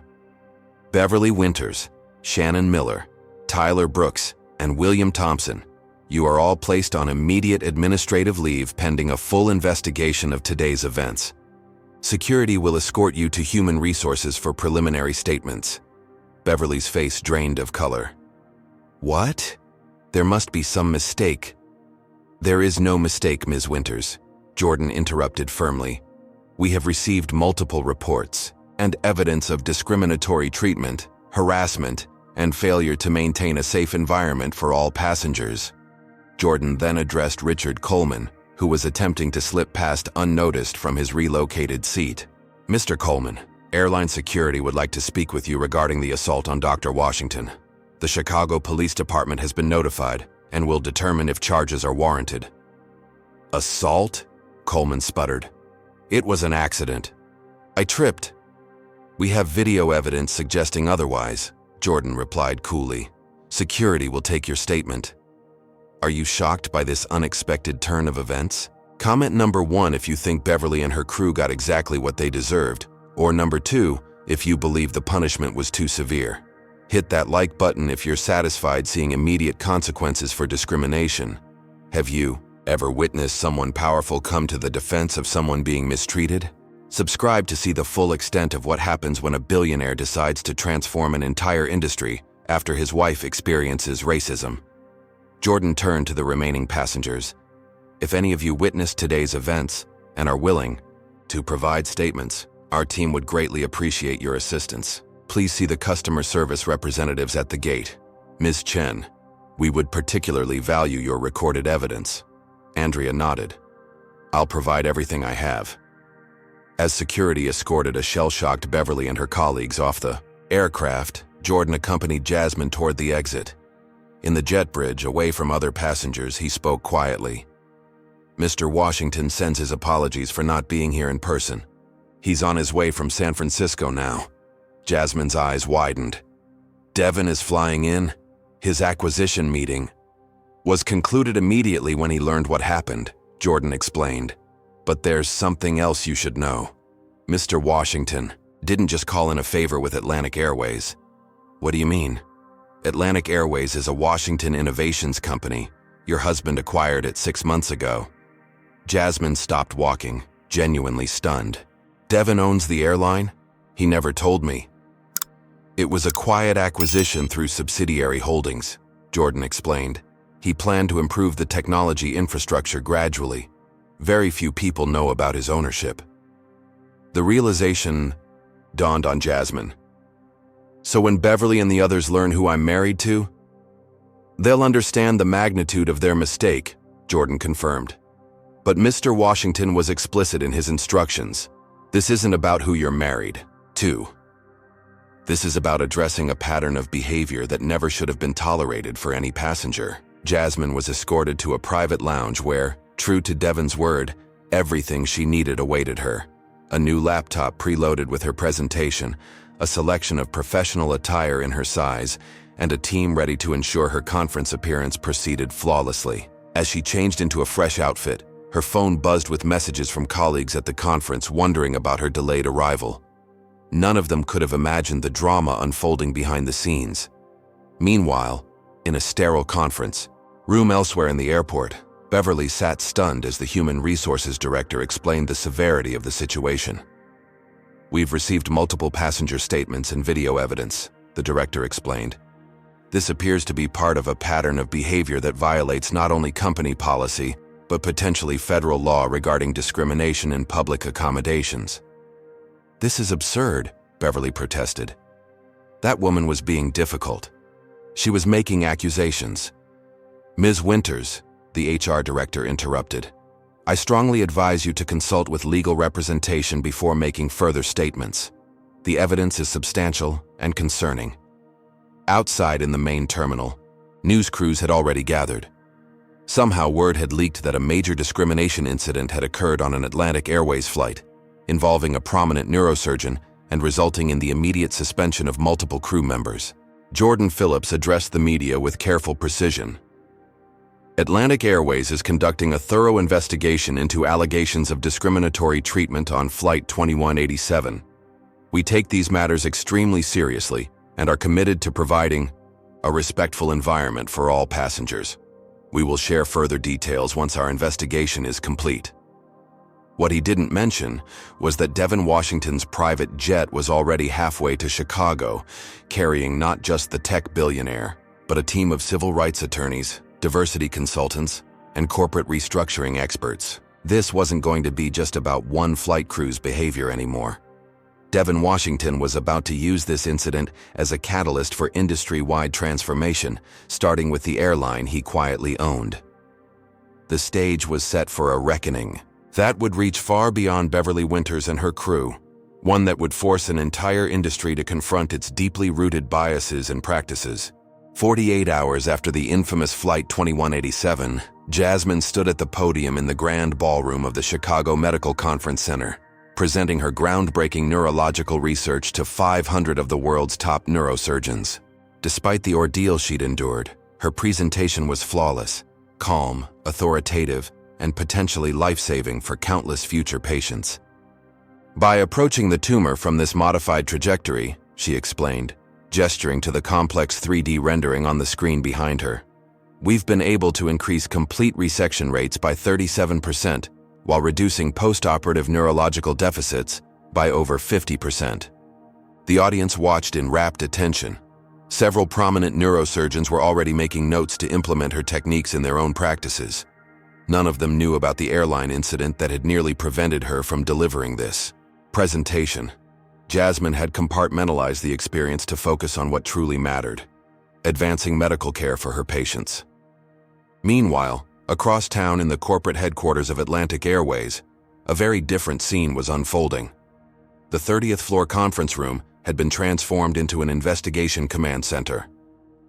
"Beverly Winters, Shannon Miller, Tyler Brooks, and William Thompson, you are all placed on immediate administrative leave pending a full investigation of today's events. Security will escort you to Human Resources for preliminary statements." Beverly's face drained of color. "What? There must be some mistake." "There is no mistake, Ms. Winters," Jordan interrupted firmly. "We have received multiple reports and evidence of discriminatory treatment, harassment, and failure to maintain a safe environment for all passengers." Jordan then addressed Richard Coleman, who was attempting to slip past unnoticed from his relocated seat. "Mr. Coleman, airline security would like to speak with you regarding the assault on Dr. Washington. The Chicago Police Department has been notified and will determine if charges are warranted." "Assault?" Coleman sputtered. "It was an accident. I tripped." "We have video evidence suggesting otherwise," Jordan replied coolly. "Security will take your statement." Are you shocked by this unexpected turn of events? Comment number 1 if you think Beverly and her crew got exactly what they deserved, or number 2 if you believe the punishment was too severe. Hit that like button if you're satisfied seeing immediate consequences for discrimination. Have you ever witnessed someone powerful come to the defense of someone being mistreated? Subscribe to see the full extent of what happens when a billionaire decides to transform an entire industry after his wife experiences racism. Jordan turned to the remaining passengers. If any of you witnessed today's events and are willing to provide statements, our team would greatly appreciate your assistance. Please see the customer service representatives at the gate. Ms. Chen, we would particularly value your recorded evidence. Andrea nodded. I'll provide everything I have. As security escorted a shell-shocked Beverly and her colleagues off the aircraft, Jordan accompanied Jasmine toward the exit. In the jet bridge, away from other passengers, he spoke quietly. Mr. Washington sends his apologies for not being here in person. He's on his way from San Francisco now. Jasmine's eyes widened. Devin is flying in. His acquisition meeting was concluded immediately when he learned what happened, Jordan explained. But there's something else you should know. Mr. Washington didn't just call in a favor with Atlantic Airways. What do you mean? Atlantic Airways is a Washington innovations company. Your husband acquired it 6 months ago. Jasmine stopped walking, genuinely stunned. Devin owns the airline? He never told me. It was a quiet acquisition through subsidiary holdings, Jordan explained. He planned to improve the technology infrastructure gradually. Very few people know about his ownership. The realization dawned on Jasmine. So when Beverly and the others learn who I'm married to, they'll understand the magnitude of their mistake, Jordan confirmed. But Mr. Washington was explicit in his instructions. This isn't about who you're married to. This is about addressing a pattern of behavior that never should have been tolerated for any passenger. Jasmine was escorted to a private lounge where, true to Devin's word, everything she needed awaited her. A new laptop preloaded with her presentation, a selection of professional attire in her size, and a team ready to ensure her conference appearance proceeded flawlessly. As she changed into a fresh outfit, her phone buzzed with messages from colleagues at the conference wondering about her delayed arrival. None of them could have imagined the drama unfolding behind the scenes. Meanwhile, in a sterile conference room elsewhere in the airport, Beverly sat stunned as the human resources director explained the severity of the situation. We've received multiple passenger statements and video evidence, the director explained. This appears to be part of a pattern of behavior that violates not only company policy, but potentially federal law regarding discrimination in public accommodations. This is absurd, Beverly protested. That woman was being difficult. She was making accusations. Ms. Winters, the HR director interrupted. I strongly advise you to consult with legal representation before making further statements. The evidence is substantial and concerning. Outside in the main terminal, news crews had already gathered. Somehow word had leaked that a major discrimination incident had occurred on an Atlantic Airways flight, involving a prominent neurosurgeon and resulting in the immediate suspension of multiple crew members. Jordan Phillips addressed the media with careful precision. Atlantic Airways is conducting a thorough investigation into allegations of discriminatory treatment on Flight 2187. We take these matters extremely seriously and are committed to providing a respectful environment for all passengers. We will share further details once our investigation is complete. What he didn't mention was that Devin Washington's private jet was already halfway to Chicago, carrying not just the tech billionaire, but a team of civil rights attorneys, diversity consultants, and corporate restructuring experts. This wasn't going to be just about one flight crew's behavior anymore. Devin Washington was about to use this incident as a catalyst for industry-wide transformation, starting with the airline he quietly owned. The stage was set for a reckoning that would reach far beyond Beverly Winters and her crew, one that would force an entire industry to confront its deeply rooted biases and practices. 48 hours after the infamous Flight 2187, Jasmine stood at the podium in the grand ballroom of the Chicago Medical Conference Center, presenting her groundbreaking neurological research to 500 of the world's top neurosurgeons. Despite the ordeal she'd endured, her presentation was flawless, calm, authoritative, and potentially life-saving for countless future patients. By approaching the tumor from this modified trajectory, she explained, gesturing to the complex 3D rendering on the screen behind her, we've been able to increase complete resection rates by 37%, while reducing post-operative neurological deficits by over 50%. The audience watched in rapt attention. Several prominent neurosurgeons were already making notes to implement her techniques in their own practices. None of them knew about the airline incident that had nearly prevented her from delivering this presentation. Jasmine had compartmentalized the experience to focus on what truly mattered, advancing medical care for her patients. Meanwhile, across town in the corporate headquarters of Atlantic Airways, a very different scene was unfolding. The 30th floor conference room had been transformed into an investigation command center.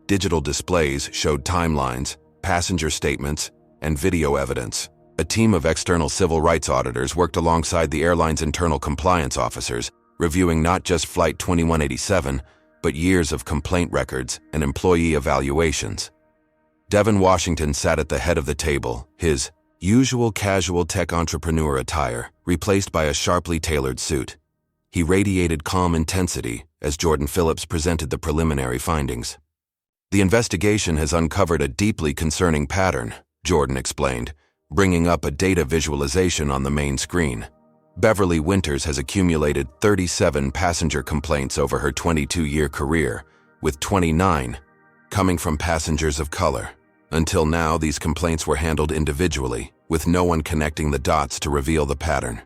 Digital displays showed timelines, passenger statements, and video evidence. A team of external civil rights auditors worked alongside the airline's internal compliance officers, reviewing not just Flight 2187, but years of complaint records and employee evaluations. Devin Washington sat at the head of the table, his usual casual tech entrepreneur attire replaced by a sharply tailored suit. He radiated calm intensity as Jordan Phillips presented the preliminary findings. The investigation has uncovered a deeply concerning pattern, Jordan explained, bringing up a data visualization on the main screen. Beverly Winters has accumulated 37 passenger complaints over her 22-year career, with 29 coming from passengers of color. Until now, these complaints were handled individually, with no one connecting the dots to reveal the pattern.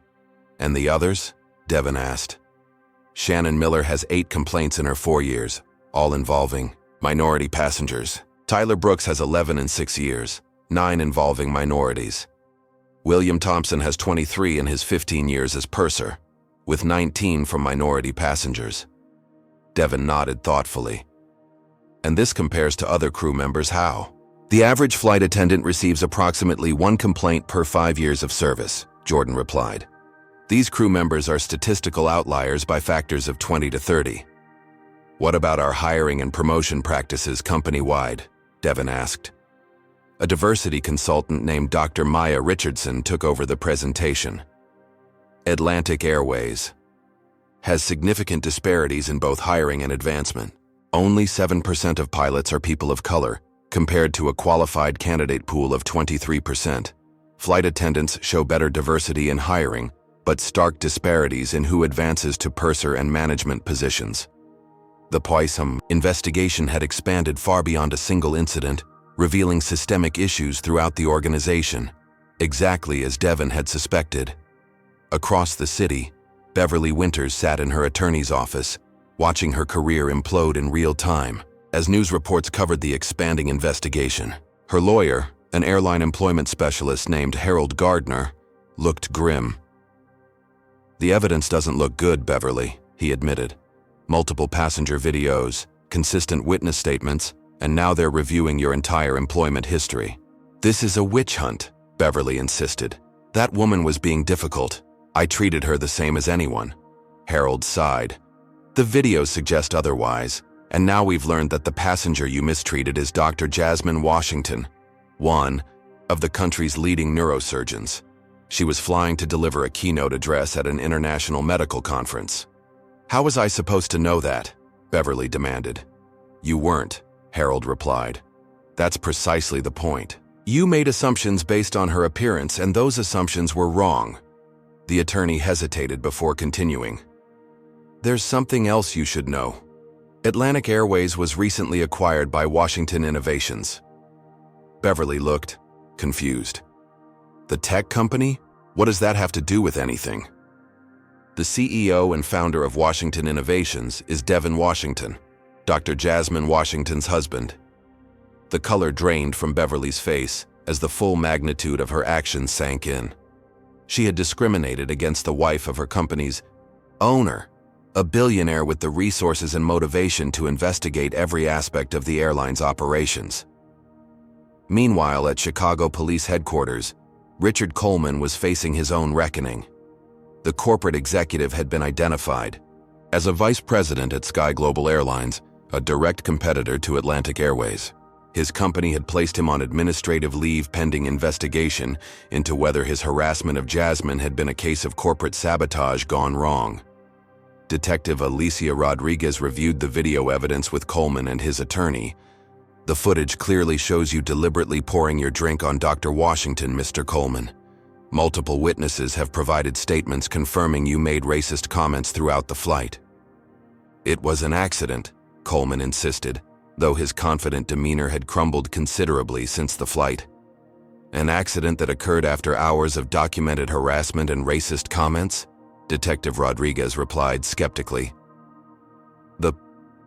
And the others? Devin asked. Shannon Miller has 8 complaints in her 4 years, all involving minority passengers. Tyler Brooks has 11 in 6 years, 9 involving minorities. William Thompson has 23 in his 15 years as purser, with 19 from minority passengers. Devin nodded thoughtfully. And this compares to other crew members how? The average flight attendant receives approximately 1 complaint per 5 years of service, Jordan replied. These crew members are statistical outliers by factors of 20 to 30. What about our hiring and promotion practices company-wide? Devin asked. A diversity consultant named Dr. Maya Richardson took over the presentation. Atlantic Airways has significant disparities in both hiring and advancement. Only 7% of pilots are people of color, compared to a qualified candidate pool of 23%. Flight attendants show better diversity in hiring, but stark disparities in who advances to purser and management positions. The Poissum investigation had expanded far beyond a single incident, revealing systemic issues throughout the organization, exactly as Devin had suspected. Across the city, Beverly Winters sat in her attorney's office, watching her career implode in real time. As news reports covered the expanding investigation, her lawyer, an airline employment specialist named Harold Gardner, looked grim. The evidence doesn't look good, Beverly, he admitted. Multiple passenger videos, consistent witness statements, and now they're reviewing your entire employment history. This is a witch hunt, Beverly insisted. That woman was being difficult. I treated her the same as anyone. Harold sighed. The videos suggest otherwise, and now we've learned that the passenger you mistreated is Dr. Jasmine Washington, one of the country's leading neurosurgeons. She was flying to deliver a keynote address at an international medical conference. How was I supposed to know that? Beverly demanded. You weren't, Harold replied. That's precisely the point. You made assumptions based on her appearance, and those assumptions were wrong. The attorney hesitated before continuing. There's something else you should know. Atlantic Airways was recently acquired by Washington Innovations. Beverly looked confused. The tech company? What does that have to do with anything? The CEO and founder of Washington Innovations is Devin Washington, Dr. Jasmine Washington's husband. The color drained from Beverly's face as the full magnitude of her actions sank in. She had discriminated against the wife of her company's owner, a billionaire with the resources and motivation to investigate every aspect of the airline's operations. Meanwhile, at Chicago Police Headquarters, Richard Coleman was facing his own reckoning. The corporate executive had been identified as a vice president at Sky Global Airlines, a direct competitor to Atlantic Airways. His company had placed him on administrative leave pending investigation into whether his harassment of Jasmine had been a case of corporate sabotage gone wrong. Detective Alicia Rodriguez reviewed the video evidence with Coleman and his attorney. The footage clearly shows you deliberately pouring your drink on Dr. Washington, Mr. Coleman. Multiple witnesses have provided statements confirming you made racist comments throughout the flight. It was an accident, Coleman insisted, though his confident demeanor had crumbled considerably since the flight. An accident that occurred after hours of documented harassment and racist comments? Detective Rodriguez replied skeptically. The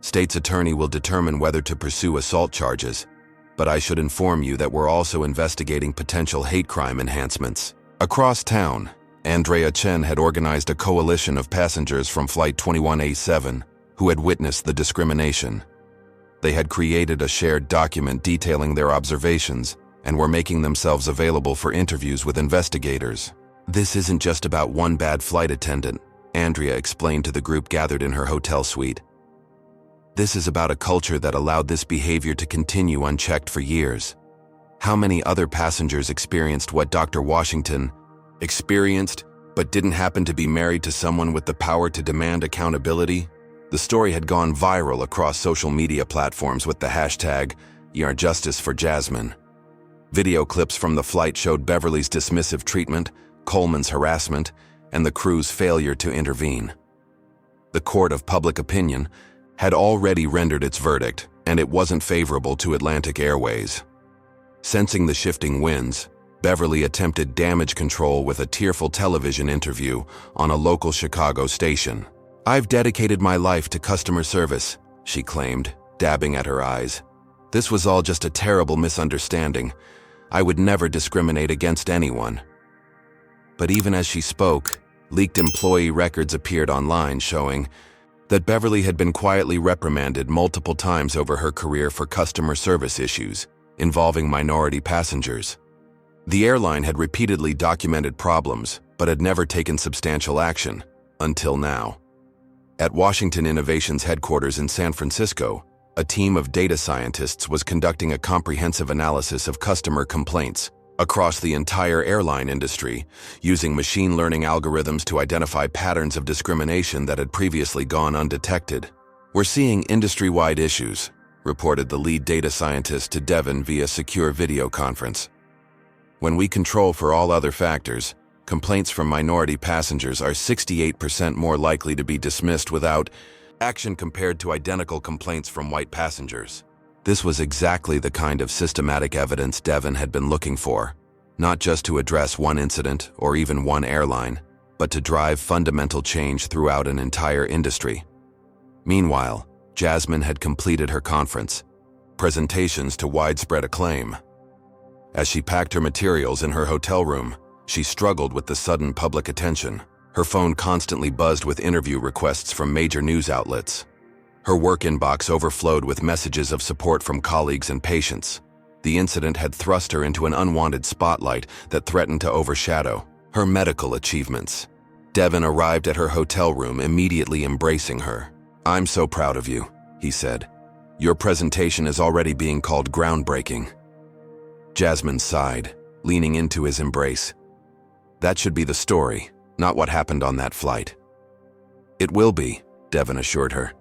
state's attorney will determine whether to pursue assault charges, but I should inform you that we're also investigating potential hate crime enhancements. Across town, Andrea Chen had organized a coalition of passengers from Flight 21A7 who had witnessed the discrimination. They had created a shared document detailing their observations and were making themselves available for interviews with investigators. This isn't just about one bad flight attendant, Andrea explained to the group gathered in her hotel suite. This is about a culture that allowed this behavior to continue unchecked for years. How many other passengers experienced what Dr. Washington experienced, but didn't happen to be married to someone with the power to demand accountability? The story had gone viral across social media platforms with the hashtag #YourJusticeForJasmine. Video clips from the flight showed Beverly's dismissive treatment, Coleman's harassment, and the crew's failure to intervene. The court of public opinion had already rendered its verdict, and it wasn't favorable to Atlantic Airways. Sensing the shifting winds, Beverly attempted damage control with a tearful television interview on a local Chicago station. "I've dedicated my life to customer service," she claimed, dabbing at her eyes. "This was all just a terrible misunderstanding. I would never discriminate against anyone." But even as she spoke, leaked employee records appeared online showing that Beverly had been quietly reprimanded multiple times over her career for customer service issues involving minority passengers. The airline had repeatedly documented problems, but had never taken substantial action, until now. At Washington Innovation's headquarters in San Francisco, a team of data scientists was conducting a comprehensive analysis of customer complaints across the entire airline industry, using machine learning algorithms to identify patterns of discrimination that had previously gone undetected. "We're seeing industry-wide issues," reported the lead data scientist to Devin via secure video conference. "When we control for all other factors, complaints from minority passengers are 68% more likely to be dismissed without action compared to identical complaints from white passengers." This was exactly the kind of systematic evidence Devin had been looking for, not just to address one incident or even one airline, but to drive fundamental change throughout an entire industry. Meanwhile, Jasmine had completed her conference, presentations to widespread acclaim. As she packed her materials in her hotel room, she struggled with the sudden public attention. Her phone constantly buzzed with interview requests from major news outlets. Her work inbox overflowed with messages of support from colleagues and patients. The incident had thrust her into an unwanted spotlight that threatened to overshadow her medical achievements. Devin arrived at her hotel room, immediately embracing her. "I'm so proud of you," he said. "Your presentation is already being called groundbreaking." Jasmine sighed, leaning into his embrace. "That should be the story, not what happened on that flight." "It will be," Devin assured her.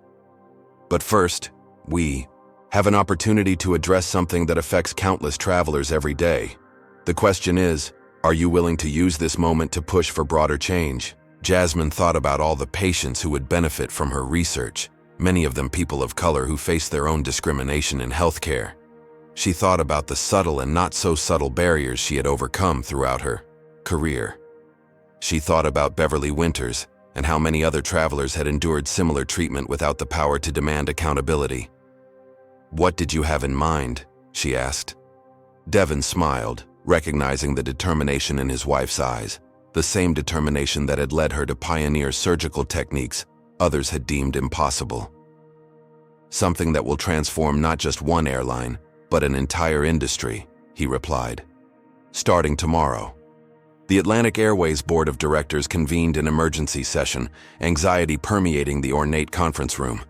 "But first, we have an opportunity to address something that affects countless travelers every day. The question is, are you willing to use this moment to push for broader change?" Jasmine thought about all the patients who would benefit from her research, many of them people of color who face their own discrimination in healthcare. She thought about the subtle and not so subtle barriers she had overcome throughout her career. She thought about Beverly Winters and how many other travelers had endured similar treatment without the power to demand accountability. "What did you have in mind?" she asked. Devin smiled, recognizing the determination in his wife's eyes, the same determination that had led her to pioneer surgical techniques others had deemed impossible. "Something that will transform not just one airline, but an entire industry," he replied. "Starting tomorrow." The Atlantic Airways Board of Directors convened an emergency session, anxiety permeating the ornate conference room.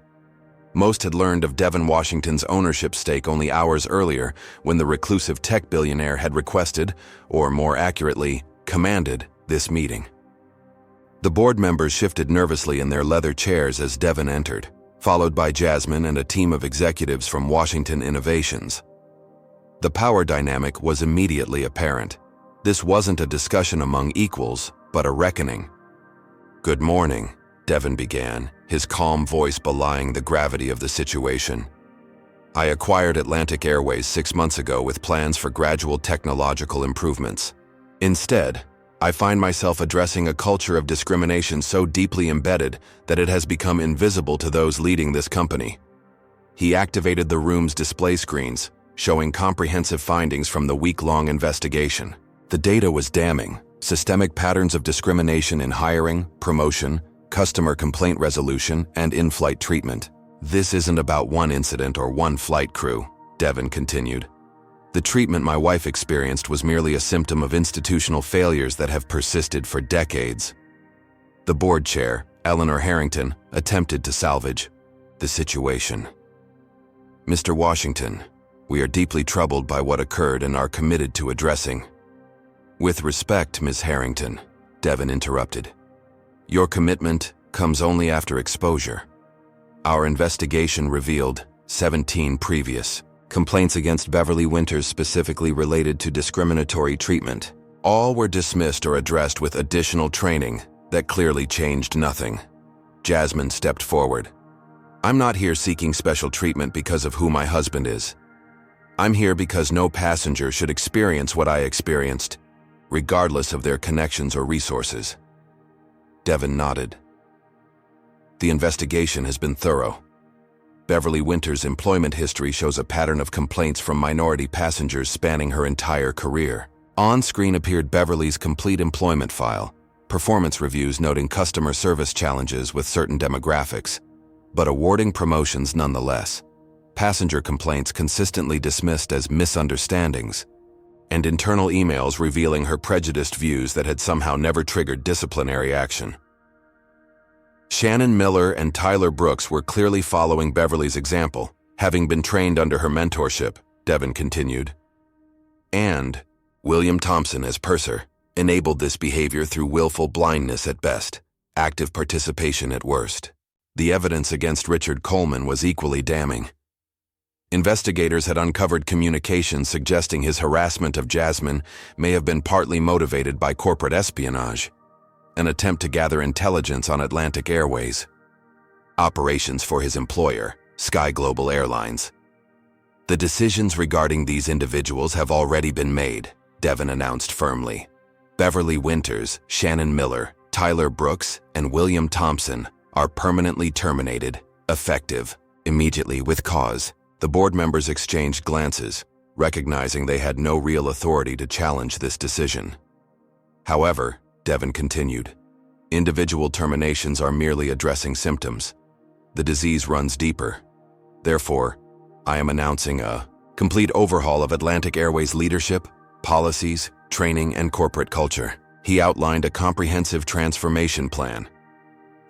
Most had learned of Devin Washington's ownership stake only hours earlier, when the reclusive tech billionaire had requested, or more accurately, commanded, this meeting. The board members shifted nervously in their leather chairs as Devin entered, followed by Jasmine and a team of executives from Washington Innovations. The power dynamic was immediately apparent. This wasn't a discussion among equals, but a reckoning. "Good morning," Devin began, his calm voice belying the gravity of the situation. "I acquired Atlantic Airways 6 months ago with plans for gradual technological improvements. Instead, I find myself addressing a culture of discrimination so deeply embedded that it has become invisible to those leading this company." He activated the room's display screens, showing comprehensive findings from the week-long investigation. The data was damning. Systemic patterns of discrimination in hiring, promotion, customer complaint resolution, and in-flight treatment. "This isn't about one incident or one flight crew," Devin continued. "The treatment my wife experienced was merely a symptom of institutional failures that have persisted for decades." The board chair, Eleanor Harrington, attempted to salvage the situation. "Mr. Washington, we are deeply troubled by what occurred and are committed to addressing." "With respect, Ms. Harrington," Devin interrupted. "Your commitment comes only after exposure. Our investigation revealed 17 previous complaints against Beverly Winters specifically related to discriminatory treatment. All were dismissed or addressed with additional training, That clearly changed nothing. Jasmine stepped forward. I'm not here seeking special treatment because of who my husband is. I'm here because no passenger should experience what I experienced, regardless of their connections or resources. Devin nodded. The investigation has been thorough. Beverly Winter's employment history shows a pattern of complaints from minority passengers spanning her entire career. On-screen appeared Beverly's complete employment file, performance reviews noting customer service challenges with certain demographics, but awarding promotions nonetheless. Passenger complaints consistently dismissed as misunderstandings, and internal emails revealing her prejudiced views that had somehow never triggered disciplinary action. Shannon Miller and Tyler Brooks were clearly following Beverly's example, having been trained under her mentorship, Devin continued. And William Thompson, as purser, enabled this behavior through willful blindness at best, active participation at worst. The evidence against Richard Coleman was equally damning. Investigators had uncovered communications suggesting his harassment of Jasmine may have been partly motivated by corporate espionage, an attempt to gather intelligence on Atlantic Airways, operations for his employer, Sky Global Airlines. The decisions regarding these individuals have already been made, Devin announced firmly. Beverly Winters, Shannon Miller, Tyler Brooks, and William Thompson are permanently terminated, effective, immediately with cause. The board members exchanged glances, recognizing they had no real authority to challenge this decision. However, Devin continued, individual terminations are merely addressing symptoms. The disease runs deeper. Therefore, I am announcing a complete overhaul of Atlantic Airways leadership, policies, training, and corporate culture. He outlined a comprehensive transformation plan.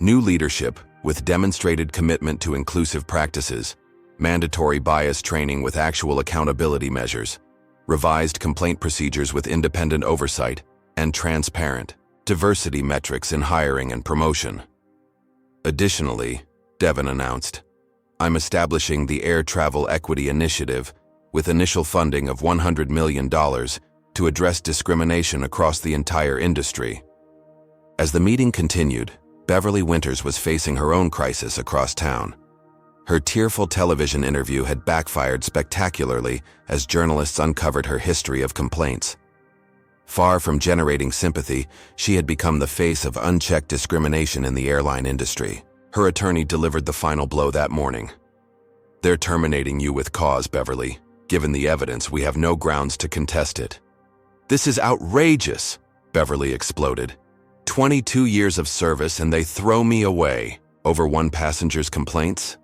New leadership with demonstrated commitment to inclusive practices, mandatory bias training with actual accountability measures, revised complaint procedures with independent oversight, and transparent diversity metrics in hiring and promotion. Additionally, Devin announced, I'm establishing the Air Travel Equity Initiative with initial funding of $100 million to address discrimination across the entire industry. As the meeting continued, Beverly Winters was facing her own crisis across town. Her tearful television interview had backfired spectacularly as journalists uncovered her history of complaints. Far from generating sympathy, she had become the face of unchecked discrimination in the airline industry. Her attorney delivered the final blow that morning. They're terminating you with cause, Beverly. Given the evidence, we have no grounds to contest it. This is outrageous, Beverly exploded. 22 years of service and they throw me away over one passenger's complaints?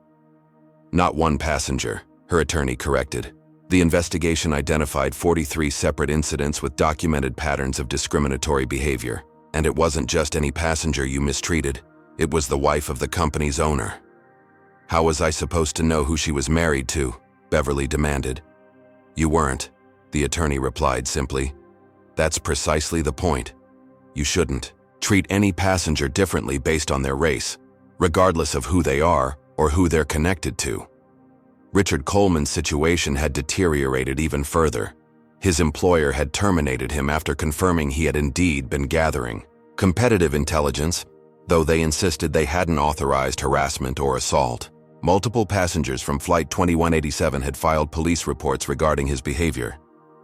Not one passenger, her attorney corrected. The investigation identified 43 separate incidents with documented patterns of discriminatory behavior. And it wasn't just any passenger you mistreated, it was the wife of the company's owner. How was I supposed to know who she was married to? Beverly demanded. You weren't, the attorney replied simply. That's precisely the point. You shouldn't treat any passenger differently based on their race, regardless of who they are or who they're connected to. Richard Coleman's situation had deteriorated even further. His employer had terminated him after confirming he had indeed been gathering competitive intelligence, though they insisted they hadn't authorized harassment or assault. Multiple passengers from Flight 2187 had filed police reports regarding his behavior,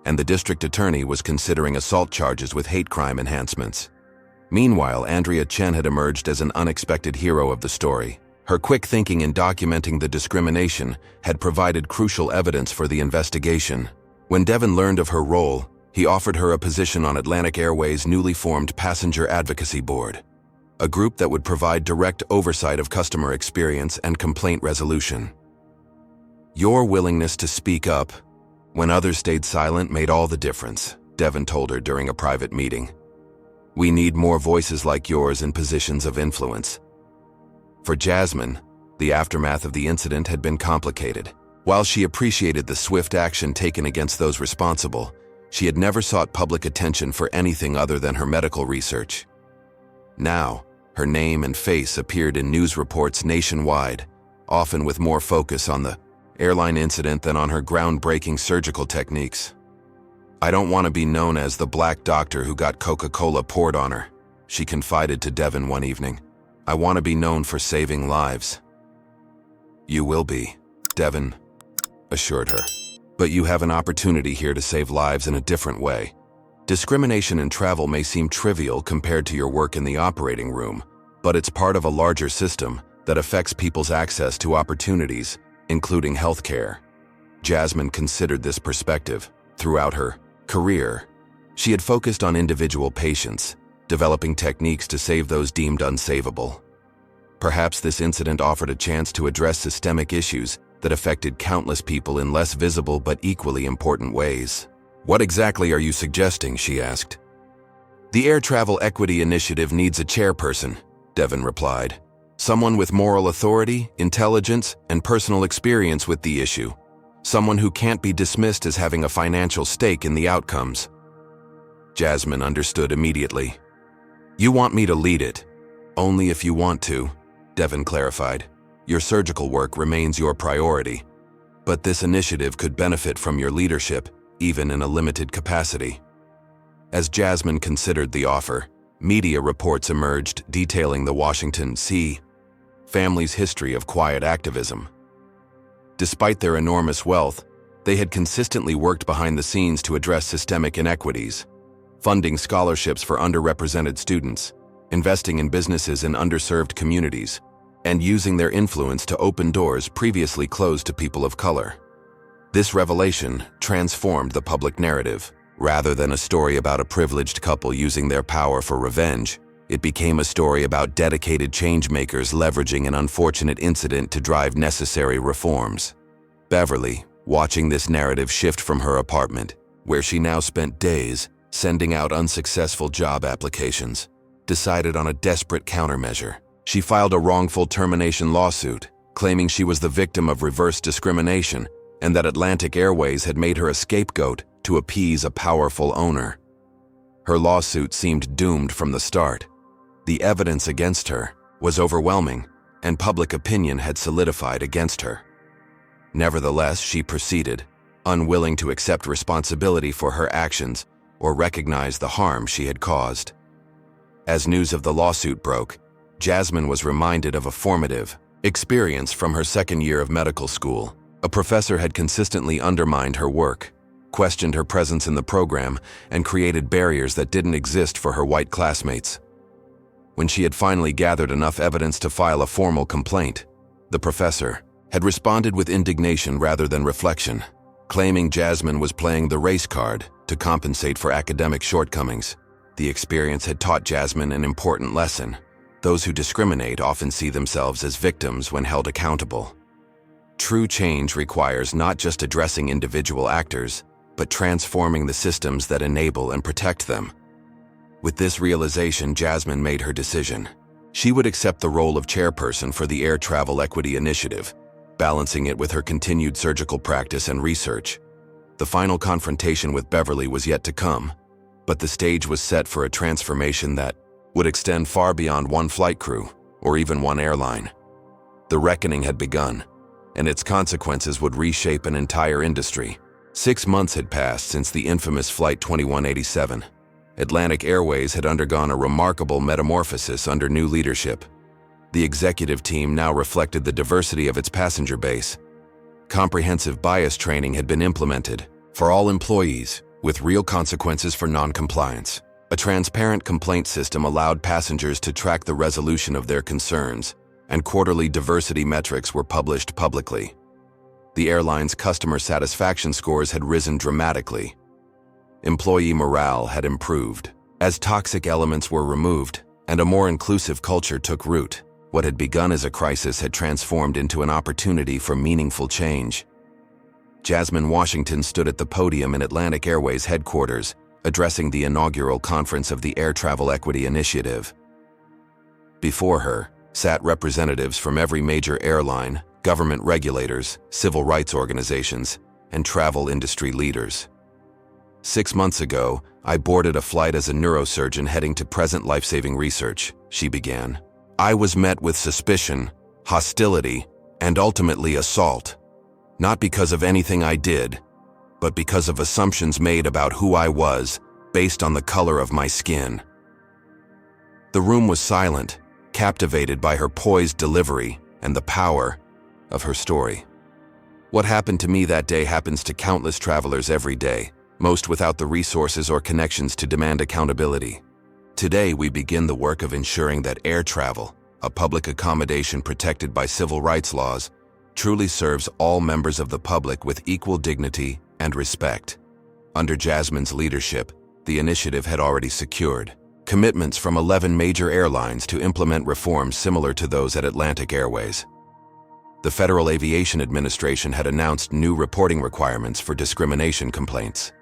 and the district attorney was considering assault charges with hate crime enhancements. Meanwhile, Andrea Chen had emerged as an unexpected hero of the story. Her quick thinking in documenting the discrimination had provided crucial evidence for the investigation. When Devin learned of her role, he offered her a position on Atlantic Airways' newly formed Passenger Advocacy Board, a group that would provide direct oversight of customer experience and complaint resolution. Your willingness to speak up when others stayed silent made all the difference, Devin told her during a private meeting. We need more voices like yours in positions of influence. For Jasmine, the aftermath of the incident had been complicated. While she appreciated the swift action taken against those responsible, she had never sought public attention for anything other than her medical research. Now, her name and face appeared in news reports nationwide, often with more focus on the airline incident than on her groundbreaking surgical techniques. I don't want to be known as the black doctor who got Coca-Cola poured on her, she confided to Devin one evening. "I want to be known for saving lives." "You will be," Devin assured her. "But you have an opportunity here to save lives in a different way. Discrimination in travel may seem trivial compared to your work in the operating room, but it's part of a larger system that affects people's access to opportunities, including healthcare." Jasmine considered this perspective. Throughout her career, she had focused on individual patients, developing techniques to save those deemed unsavable. Perhaps this incident offered a chance to address systemic issues that affected countless people in less visible but equally important ways. "What exactly are you suggesting?" she asked. "The Air Travel Equity Initiative needs a chairperson," Devin replied. "Someone with moral authority, intelligence, and personal experience with the issue. Someone who can't be dismissed as having a financial stake in the outcomes." Jasmine understood immediately. "You want me to lead it?" "Only if you want to," Devin clarified. "Your surgical work remains your priority. But this initiative could benefit from your leadership, even in a limited capacity." As Jasmine considered the offer, media reports emerged detailing the Washington family's history of quiet activism. Despite their enormous wealth, they had consistently worked behind the scenes to address systemic inequities, funding scholarships for underrepresented students, investing in businesses in underserved communities, and using their influence to open doors previously closed to people of color. This revelation transformed the public narrative. Rather than a story about a privileged couple using their power for revenge, it became a story about dedicated changemakers leveraging an unfortunate incident to drive necessary reforms. Beverly, watching this narrative shift from her apartment, where she now spent days sending out unsuccessful job applications, decided on a desperate countermeasure. She filed a wrongful termination lawsuit, claiming she was the victim of reverse discrimination and that Atlantic Airways had made her a scapegoat to appease a powerful owner. Her lawsuit seemed doomed from the start. The evidence against her was overwhelming, and public opinion had solidified against her. Nevertheless, she proceeded, unwilling to accept responsibility for her actions or recognize the harm she had caused. As news of the lawsuit broke, Jasmine was reminded of a formative experience from her second year of medical school. A professor had consistently undermined her work, questioned her presence in the program, and created barriers that didn't exist for her white classmates. When she had finally gathered enough evidence to file a formal complaint, the professor had responded with indignation rather than reflection, claiming Jasmine was playing the race card to compensate for academic shortcomings. The experience had taught Jasmine an important lesson. Those who discriminate often see themselves as victims when held accountable. True change requires not just addressing individual actors, but transforming the systems that enable and protect them. With this realization, Jasmine made her decision. She would accept the role of chairperson for the Air Travel Equity Initiative, balancing it with her continued surgical practice and research. The final confrontation with Beverly was yet to come, but the stage was set for a transformation that would extend far beyond one flight crew or even one airline. The reckoning had begun, and its consequences would reshape an entire industry. 6 months had passed since the infamous Flight 2187. Atlantic Airways had undergone a remarkable metamorphosis under new leadership. The executive team now reflected the diversity of its passenger base. Comprehensive bias training had been implemented for all employees, with real consequences for non-compliance. A transparent complaint system allowed passengers to track the resolution of their concerns, and quarterly diversity metrics were published publicly. The airline's customer satisfaction scores had risen dramatically. Employee morale had improved, as toxic elements were removed, and a more inclusive culture took root. What had begun as a crisis had transformed into an opportunity for meaningful change. Jasmine Washington stood at the podium in Atlantic Airways headquarters, addressing the inaugural conference of the Air Travel Equity Initiative. Before her sat representatives from every major airline, government regulators, civil rights organizations, and travel industry leaders. 6 months ago, I boarded a flight as a neurosurgeon heading to present life-saving research, she began. I was met with suspicion, hostility, and ultimately assault. Not because of anything I did, but because of assumptions made about who I was based on the color of my skin. The room was silent, captivated by her poised delivery and the power of her story. What happened to me that day happens to countless travelers every day, most without the resources or connections to demand accountability. Today, we begin the work of ensuring that air travel, a public accommodation protected by civil rights laws, truly serves all members of the public with equal dignity and respect. Under Jasmine's leadership, the initiative had already secured commitments from 11 major airlines to implement reforms similar to those at Atlantic Airways. The Federal Aviation Administration had announced new reporting requirements for discrimination complaints.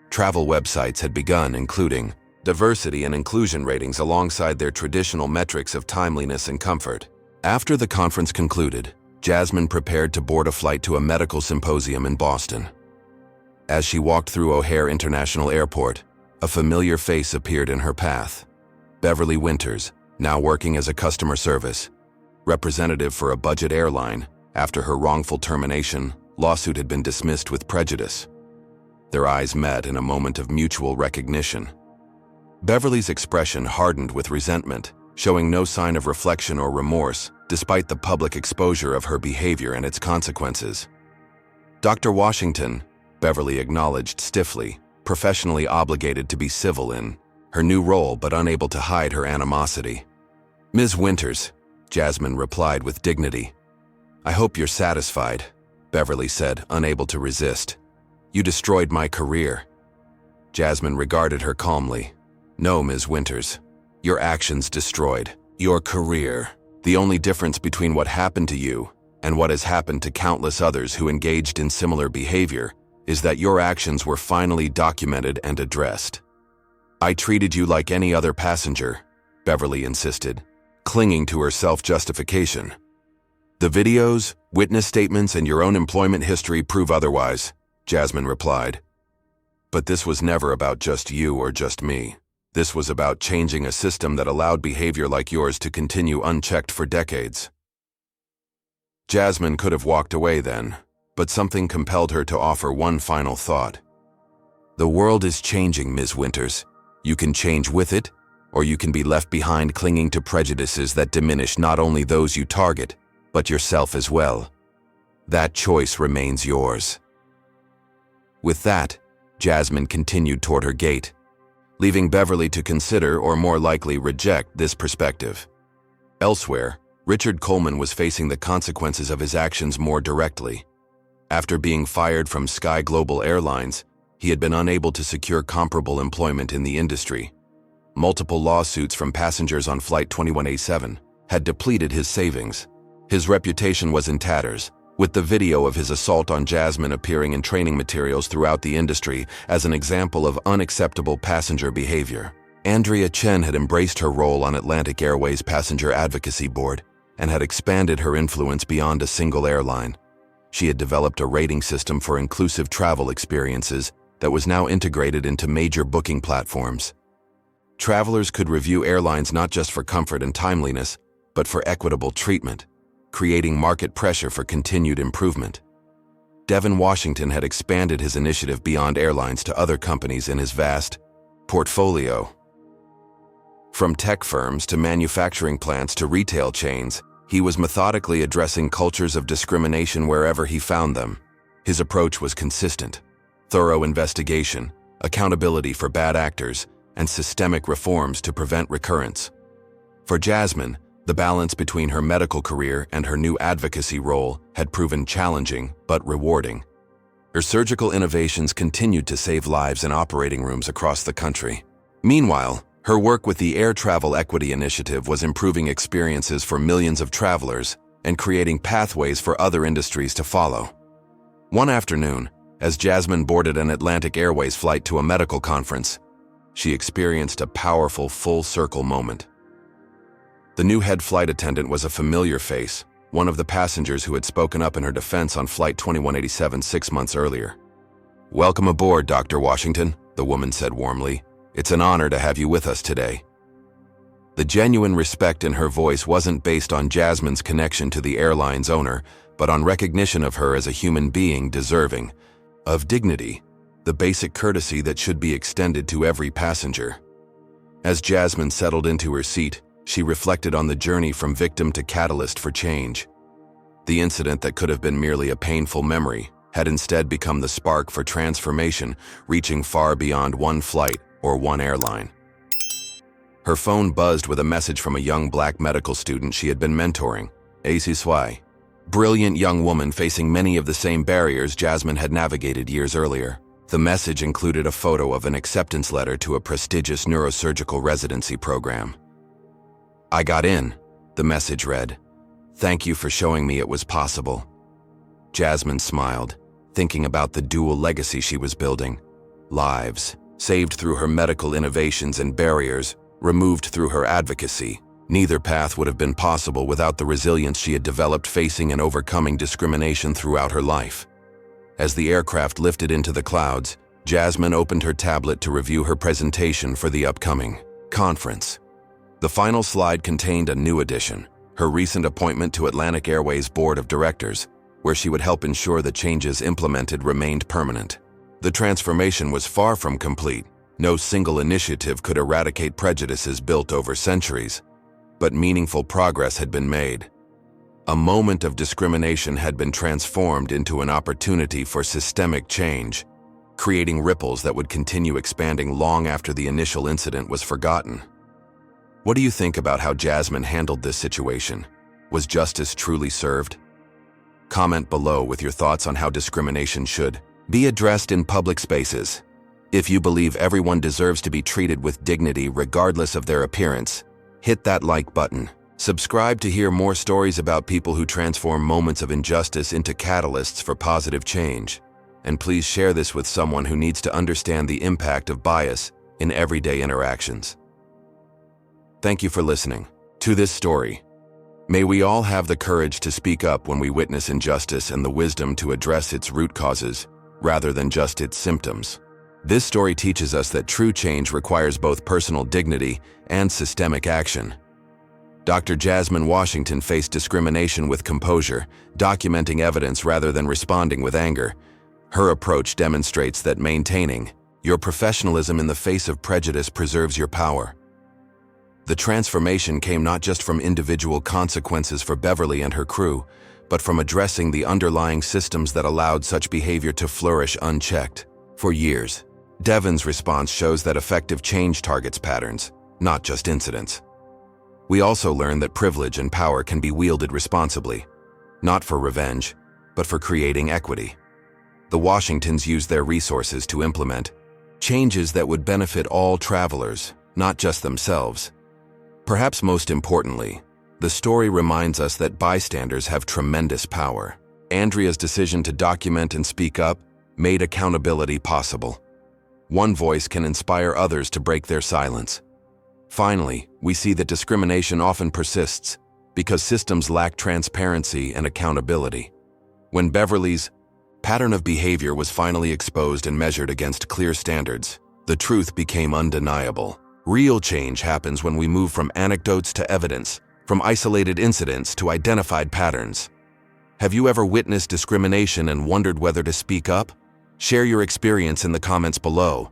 Travel websites had begun including diversity and inclusion ratings alongside their traditional metrics of timeliness and comfort. After the conference concluded, Jasmine prepared to board a flight to a medical symposium in Boston. As she walked through O'Hare International Airport, a familiar face appeared in her path. Beverly Winters, now working as a customer service representative for a budget airline. After her wrongful termination, lawsuit had been dismissed with prejudice. Their eyes met in a moment of mutual recognition. Beverly's expression hardened with resentment, showing no sign of reflection or remorse, despite the public exposure of her behavior and its consequences. Dr. Washington, Beverly acknowledged stiffly, professionally obligated to be civil in her new role but unable to hide her animosity. Ms. Winters, Jasmine replied with dignity. I hope you're satisfied, Beverly said, unable to resist. You destroyed my career. Jasmine regarded her calmly. No, Ms. Winters. Your actions destroyed your career. The only difference between what happened to you and what has happened to countless others who engaged in similar behavior is that your actions were finally documented and addressed. I treated you like any other passenger, Beverly insisted, clinging to her self-justification. The videos, witness statements, and your own employment history prove otherwise, Jasmine replied. But this was never about just you or just me. This was about changing a system that allowed behavior like yours to continue unchecked for decades. Jasmine could have walked away then, but something compelled her to offer one final thought. The world is changing, Ms. Winters. You can change with it, or you can be left behind clinging to prejudices that diminish not only those you target, but yourself as well. That choice remains yours. With that, Jasmine continued toward her gate, leaving Beverly to consider or more likely reject this perspective. Elsewhere, Richard Coleman was facing the consequences of his actions more directly. After being fired from Sky Global Airlines, he had been unable to secure comparable employment in the industry. Multiple lawsuits from passengers on Flight 21A7 had depleted his savings. His reputation was in tatters, with the video of his assault on Jasmine appearing in training materials throughout the industry as an example of unacceptable passenger behavior. Andrea Chen had embraced her role on Atlantic Airways' Passenger Advocacy Board and had expanded her influence beyond a single airline. She had developed a rating system for inclusive travel experiences that was now integrated into major booking platforms. Travelers could review airlines not just for comfort and timeliness, but for equitable treatment, creating market pressure for continued improvement. Devin Washington had expanded his initiative beyond airlines to other companies in his vast portfolio. From tech firms to manufacturing plants to retail chains, he was methodically addressing cultures of discrimination wherever he found them. His approach was consistent: thorough investigation, accountability for bad actors, and systemic reforms to prevent recurrence. For Jasmine, the balance between her medical career and her new advocacy role had proven challenging but rewarding. Her surgical innovations continued to save lives in operating rooms across the country. Meanwhile, her work with the Air Travel Equity Initiative was improving experiences for millions of travelers and creating pathways for other industries to follow. One afternoon, as Jasmine boarded an Atlantic Airways flight to a medical conference, she experienced a powerful full-circle moment. The new head flight attendant was a familiar face, one of the passengers who had spoken up in her defense on Flight 2187 6 months earlier. "Welcome aboard, Dr. Washington," the woman said warmly. "It's an honor to have you with us today." The genuine respect in her voice wasn't based on Jasmine's connection to the airline's owner, but on recognition of her as a human being deserving of dignity, the basic courtesy that should be extended to every passenger. As Jasmine settled into her seat, she reflected on the journey from victim to catalyst for change. The incident that could have been merely a painful memory had instead become the spark for transformation, reaching far beyond one flight or one airline. Her phone buzzed with a message from a young black medical student she had been mentoring, a brilliant young woman facing many of the same barriers Jasmine had navigated years earlier. The message included a photo of an acceptance letter to a prestigious neurosurgical residency program. "I got in," the message read. "Thank you for showing me it was possible." Jasmine smiled, thinking about the dual legacy she was building. Lives saved through her medical innovations and barriers removed through her advocacy. Neither path would have been possible without the resilience she had developed facing and overcoming discrimination throughout her life. As the aircraft lifted into the clouds, Jasmine opened her tablet to review her presentation for the upcoming conference. The final slide contained a new addition, her recent appointment to Atlantic Airways' board of directors, where she would help ensure the changes implemented remained permanent. The transformation was far from complete. No single initiative could eradicate prejudices built over centuries, but meaningful progress had been made. A moment of discrimination had been transformed into an opportunity for systemic change, creating ripples that would continue expanding long after the initial incident was forgotten. What do you think about how Jasmine handled this situation? Was justice truly served? Comment below with your thoughts on how discrimination should be addressed in public spaces. If you believe everyone deserves to be treated with dignity regardless of their appearance, hit that like button. Subscribe to hear more stories about people who transform moments of injustice into catalysts for positive change. And please share this with someone who needs to understand the impact of bias in everyday interactions. Thank you for listening to this story. May we all have the courage to speak up when we witness injustice and the wisdom to address its root causes rather than just its symptoms. This story teaches us that true change requires both personal dignity and systemic action. Dr. Jasmine Washington faced discrimination with composure, documenting evidence rather than responding with anger. Her approach demonstrates that maintaining your professionalism in the face of prejudice preserves your power. The transformation came not just from individual consequences for Beverly and her crew, but from addressing the underlying systems that allowed such behavior to flourish unchecked for years. Devin's response shows that effective change targets patterns, not just incidents. We also learn that privilege and power can be wielded responsibly, not for revenge, but for creating equity. The Washingtons used their resources to implement changes that would benefit all travelers, not just themselves. Perhaps most importantly, the story reminds us that bystanders have tremendous power. Andrea's decision to document and speak up made accountability possible. One voice can inspire others to break their silence. Finally, we see that discrimination often persists because systems lack transparency and accountability. When Beverly's pattern of behavior was finally exposed and measured against clear standards, the truth became undeniable. Real change happens when we move from anecdotes to evidence, from isolated incidents to identified patterns. Have you ever witnessed discrimination and wondered whether to speak up? Share your experience in the comments below.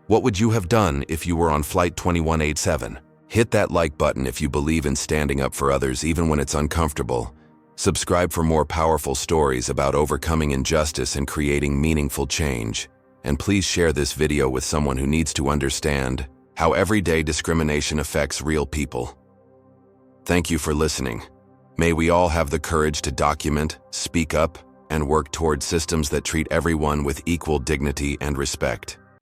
What would you have done if you were on Flight 2187? Hit that like button if you believe in standing up for others even when it's uncomfortable. Subscribe for more powerful stories about overcoming injustice and creating meaningful change. And please share this video with someone who needs to understand how everyday discrimination affects real people. Thank you for listening. May we all have the courage to document, speak up, and work toward systems that treat everyone with equal dignity and respect.